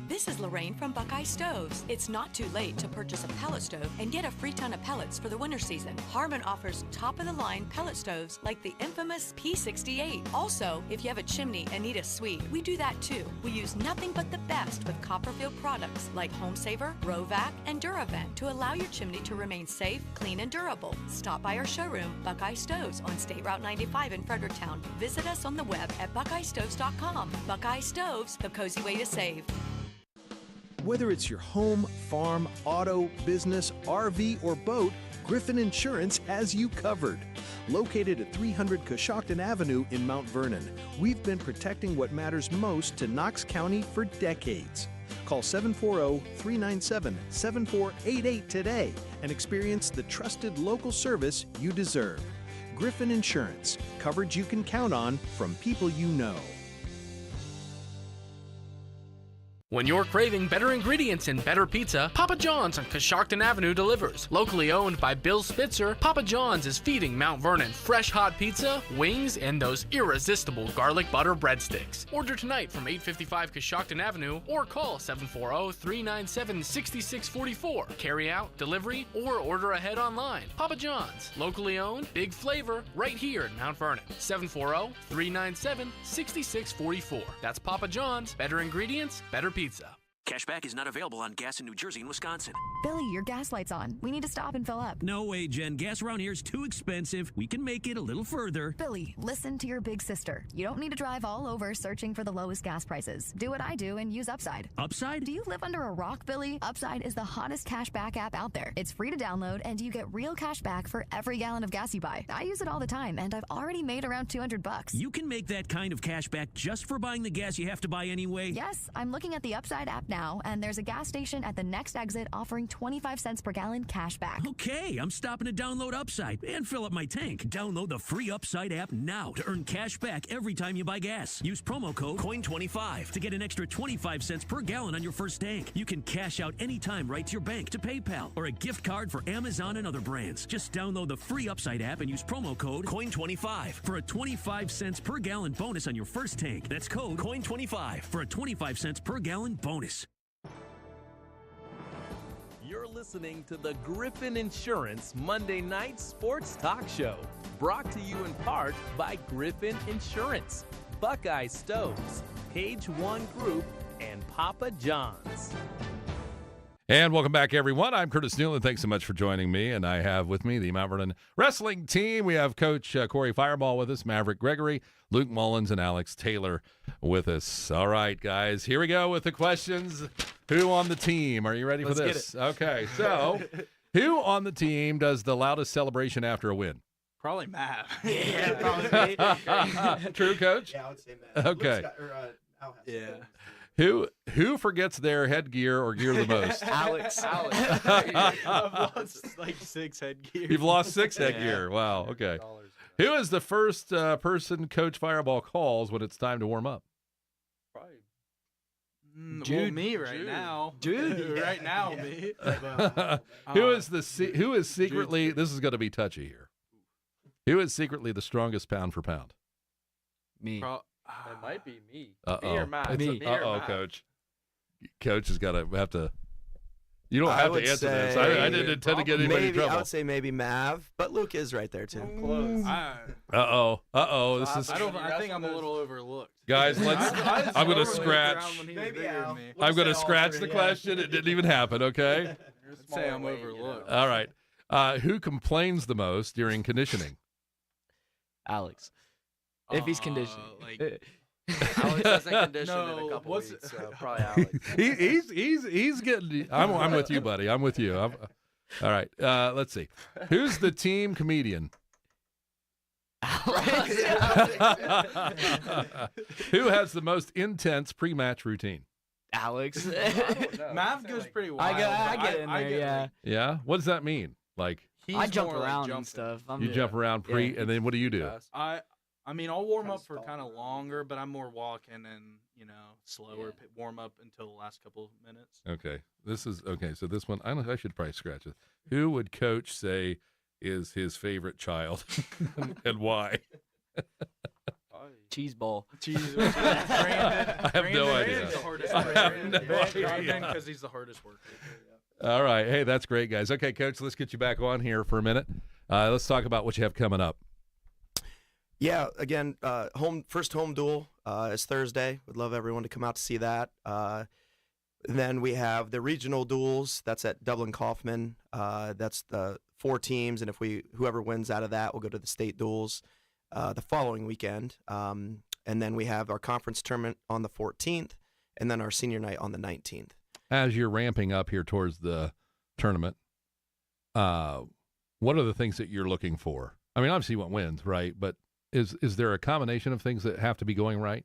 This is Lorraine from Buckeye Stoves. It's not too late to purchase a pellet stove and get a free ton of pellets for the winter season. Harmon offers top-of-the-line pellet stoves like the infamous P68. Also, if you have a chimney and need a suite, we do that too. We use nothing but the best with Copperfield products like Home Saver, Rovac, and Duravent to allow your chimney to remain safe, clean, and durable. Stop by our showroom, Buckeye Stoves, on State Route 95 in Fredericktown. Visit us on the web at buckeyestoves.com. Buckeye Stoves, the cozy way to save. Whether it's your home, farm, auto, business, RV, or boat, Griffin Insurance has you covered. Located at 300 Coshocton Avenue in Mount Vernon, we've been protecting what matters most to Knox County for decades. Call 740-397-7488 today and experience the trusted local service you deserve. Griffin Insurance, coverage you can count on from people you know. When you're craving better ingredients and better pizza, Papa John's on Coshocton Avenue delivers. Locally owned by Bill Spitzer, Papa John's is feeding Mount Vernon fresh hot pizza, wings, and those irresistible garlic butter breadsticks. Order tonight from 855 Coshocton Avenue or call 740-397-6644. Carry out, delivery, or order ahead online. Papa John's, locally owned, big flavor, right here in Mount Vernon. 740-397-6644. That's Papa John's, better ingredients, better pizza. Cashback is not available on gas in New Jersey and Wisconsin. Billy, your gas light's on. We need to stop and fill up. No way, Jen. Gas around here is too expensive. We can make it a little further. Billy, listen to your big sister. You don't need to drive all over searching for the lowest gas prices. Do what I do and use Upside. Upside? Do you live under a rock, Billy? Upside is the hottest cashback app out there. It's free to download, and you get real cash back for every gallon of gas you buy. I use it all the time, and I've already made around $200. You can make that kind of cash back just for buying the gas you have to buy anyway? Yes, I'm looking at the Upside app now, and there's a gas station at the next exit offering 25 cents per gallon cash back. Okay, I'm stopping to download Upside and fill up my tank. Download the free Upside app now to earn cash back every time you buy gas. Use promo code COIN25 to get an extra 25 cents per gallon on your first tank. You can cash out anytime right to your bank, to PayPal, or a gift card for Amazon and other brands. Just download the free Upside app and use promo code COIN25 for a 25 cents per gallon bonus on your first tank. That's code COIN25 for a 25 cents per gallon bonus. You're listening to the Griffin Insurance Monday Night Sports Talk Show, brought to you in part by Griffin Insurance, Buckeye Stoves, Page One Group, and Papa John's. And welcome back, everyone. I'm Curtis Newland. Thanks so much for joining me. And I have with me the Mount Vernon wrestling team. We have Coach Corey Fireball with us, Maverick Gregory, Luke Mullins, and Alex Taylor with us. All right, guys, here we go with the questions. Who on the team? Are you ready for this? Okay, so who on the team does the loudest celebration after a win? Probably Mav. Yeah, probably me. True, Coach? Yeah, I would say Mav. Okay. Who forgets their headgear or gear the most? Alex. I've lost like 6 headgear. You've lost 6 headgear. Wow. Okay. Who is the first person Coach Fireball calls when it's time to warm up? Probably. Jude. Well, me right now. Jude. Right now, me. Who is secretly? This is going to be touchy here. Who is secretly the strongest pound for pound? Me. It might be me. Uh-oh. Me or Matt. Me. Coach. Coach has got to have to. You don't have to answer this. I didn't intend to get anybody in trouble. I would say maybe Mav, but Luke is right there too. Close. This is. I think I'm a little overlooked. Guys, I'm going to scratch. Maybe Al. I'm going to scratch the question. It didn't even happen. Okay. I'd say I'm overlooked. All right. Who complains the most during conditioning? Alex. If he's conditioned. Alex hasn't conditioned in a couple weeks, so probably Alex. He's getting. I'm with you, buddy. I'm with you. All right. Let's see. Who's the team comedian? Alex. Who has the most intense pre-match routine? Alex. Math goes pretty wild. I get in there, yeah. Yeah? What does that mean? Like, I jump around and stuff. You jump around pre, and then what do you do? I mean, I'll warm up for kind of longer, but I'm more walking and, slower warm up until the last couple of minutes. Okay. So this one, I should probably scratch it. Who would Coach say is his favorite child and why? Cheese ball. I have no idea. Because he's the hardest worker. All right. Hey, that's great, guys. Okay, Coach, let's get you back on here for a minute. Let's talk about what you have coming up. Yeah, again, first home duel is Thursday. Would love everyone to come out to see that. Then we have the regional duels. That's at Dublin Kaufman. That's the 4 teams, and whoever wins out of that will go to the state duels the following weekend. And then we have our conference tournament on the 14th, and then our senior night on the 19th. As you're ramping up here towards the tournament, what are the things that you're looking for? I mean, obviously you want wins, right? But is there a combination of things that have to be going right?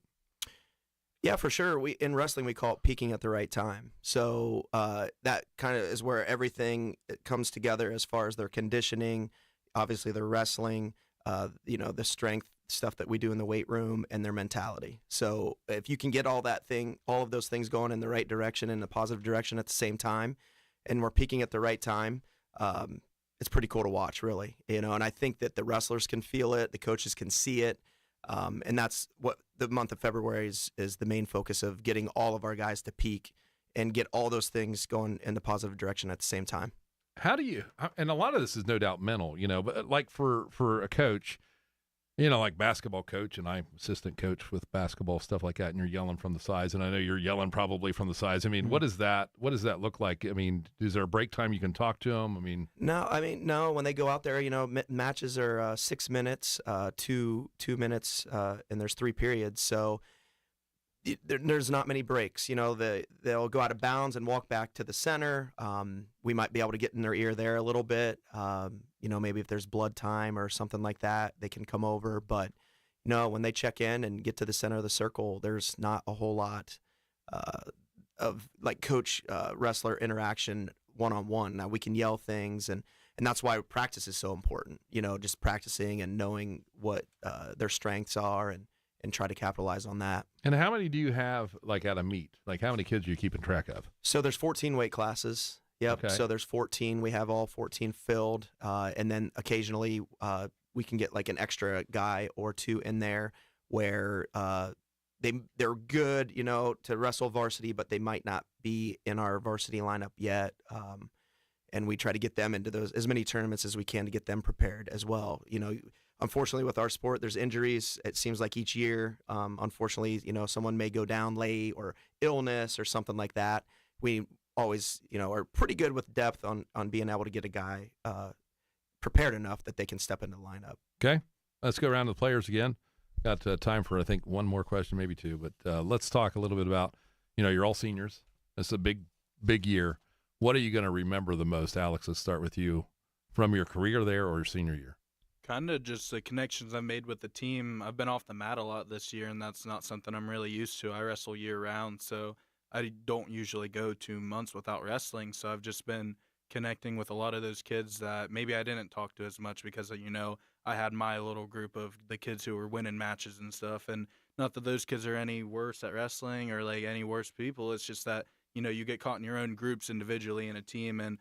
Yeah, for sure. In wrestling, we call it peaking at the right time. So that kind of is where everything comes together as far as their conditioning, obviously their wrestling, the strength stuff that we do in the weight room, and their mentality. So if you can get all of those things going in the right direction, in a positive direction at the same time, and we're peaking at the right time, it's pretty cool to watch, really. And I think that the wrestlers can feel it, the coaches can see it. And that's what the month of February is the main focus of, getting all of our guys to peak and get all those things going in the positive direction at the same time. How do you, and a lot of this is no doubt mental, but like for a coach, like basketball coach, and I'm assistant coach with basketball, stuff like that, and you're yelling from the sides, and I know you're yelling probably from the sides. I mean, what does that look like? I mean, is there a break time you can talk to them? No, when they go out there, matches are 6 minutes, 2 minutes, and there's 3 periods. So there's not many breaks. They'll go out of bounds and walk back to the center. We might be able to get in their ear there a little bit. Maybe if there's blood time or something like that, they can come over. But when they check in and get to the center of the circle, there's not a whole lot of like coach wrestler interaction one-on-one. Now we can yell things, and that's why practice is so important. Just practicing and knowing what their strengths are, and try to capitalize on that. And how many do you have, like, at a meet? Like, how many kids are you keeping track of? So there's 14 weight classes. Yep. Okay. So there's 14. We have all 14 filled. And then occasionally we can get, like, an extra guy or 2 in there where they're good, to wrestle varsity, but they might not be in our varsity lineup yet. And we try to get them into those as many tournaments as we can to get them prepared as well. unfortunately, with our sport, there's injuries. It seems like each year, unfortunately, someone may go down late or illness or something like that. We always, are pretty good with depth on being able to get a guy prepared enough that they can step into the lineup. Okay, let's go around to the players again. Got time for, I think, one more question, maybe two. But let's talk a little bit about, you're all seniors. It's a big, big year. What are you going to remember the most, Alex? Let's start with you from your career there or your senior year. Kind of just the connections I've made with the team. I've been off the mat a lot this year, and that's not something I'm really used to. I wrestle year-round, so I don't usually go 2 months without wrestling. So I've just been connecting with a lot of those kids that maybe I didn't talk to as much because, I had my little group of the kids who were winning matches and stuff. And not that those kids are any worse at wrestling or, any worse people. It's just that, you get caught in your own groups individually in a team and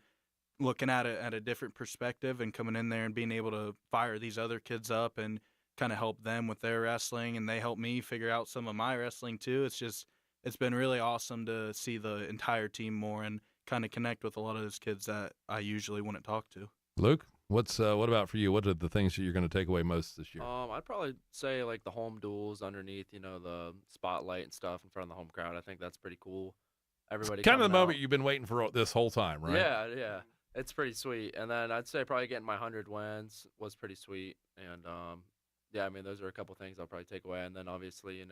looking at it at a different perspective and coming in there and being able to fire these other kids up and kind of help them with their wrestling. And they help me figure out some of my wrestling too. It's been really awesome to see the entire team more and kind of connect with a lot of those kids that I usually wouldn't talk to. Luke, what about for you? What are the things that you're going to take away most this year? I'd probably say like the home duels underneath, the spotlight and stuff in front of the home crowd. I think that's pretty cool. Everybody kind of the coming moment out. you've been waiting for this whole time, right? Yeah. It's pretty sweet. And then I'd say probably getting my 100 wins was pretty sweet. And those are a couple things I'll probably take away. And then obviously,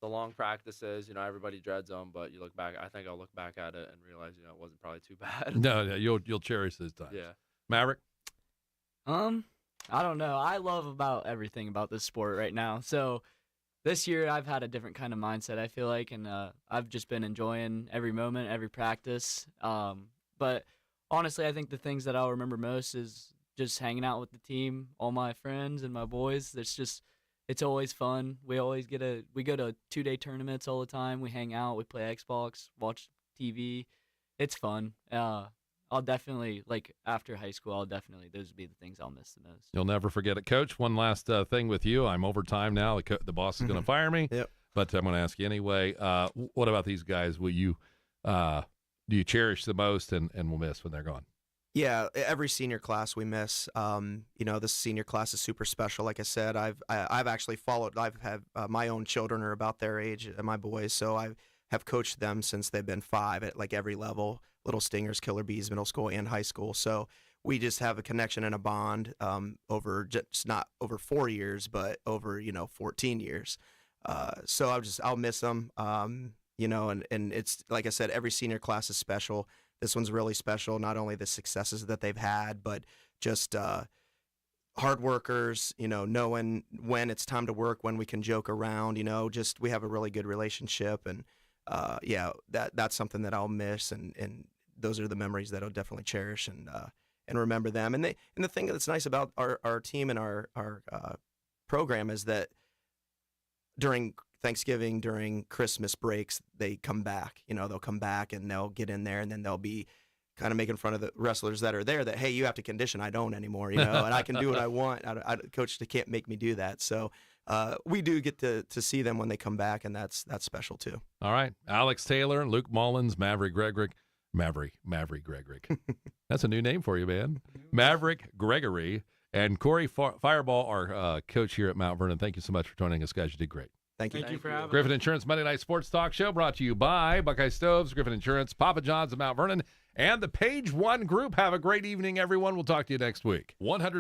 the long practices, everybody dreads them, but you look back, I think I'll look back at it and realize, it wasn't probably too bad. No, you'll cherish those times. Yeah. Maverick? I don't know. I love about everything about this sport right now. So this year I've had a different kind of mindset, I feel like, and I've just been enjoying every moment, every practice. But honestly, I think the things that I'll remember most is just hanging out with the team, all my friends and my boys. It's always fun. We go to 2-day tournaments all the time. We hang out, we play Xbox, watch TV. It's fun. I'll definitely, after high school, those would be the things I'll miss the most. You'll never forget it. Coach, one last thing with you. I'm over time now. The boss is going to fire me. Yep. But I'm going to ask you anyway. What about these guys? Will you do you cherish the most and will miss when they're gone? Yeah, every senior class we miss. This senior class is super special. Like I said, I've actually followed. I've had my own children are about their age, my boys, so I have coached them since they've been 5 at every level. Little Stingers, Killer Bees, middle school and high school. So we just have a connection and a bond over just not over 4 years, but over 14 years. So I'll miss them. And it's like I said, every senior class is special. This one's really special. Not only the successes that they've had, but just hard workers. Knowing when it's time to work, when we can joke around. Just we have a really good relationship, and that's something that I'll miss, and those are the memories that I'll definitely cherish and remember them. And the thing that's nice about our team and our program is that during Thanksgiving, during Christmas breaks, they come back. They'll come back and they'll get in there, and then they'll be kind of making fun of the wrestlers that are there that, hey, you have to condition. I don't anymore, and I can do what I want. Coach can't make me do that. So we do get to see them when they come back, and that's special too. All right. Alex Taylor, Luke Mullins, Maverick Gregory. That's a new name for you, man. Maverick Gregory and Corey Fireball, our coach here at Mount Vernon. Thank you so much for joining us, guys. You did great. Thank you. Thank you for having Griffin us. Insurance Monday Night Sports Talk Show brought to you by Buckeye Stoves, Griffin Insurance, Papa John's of Mount Vernon, and the Page One Group. Have a great evening, everyone. We'll talk to you next week. 100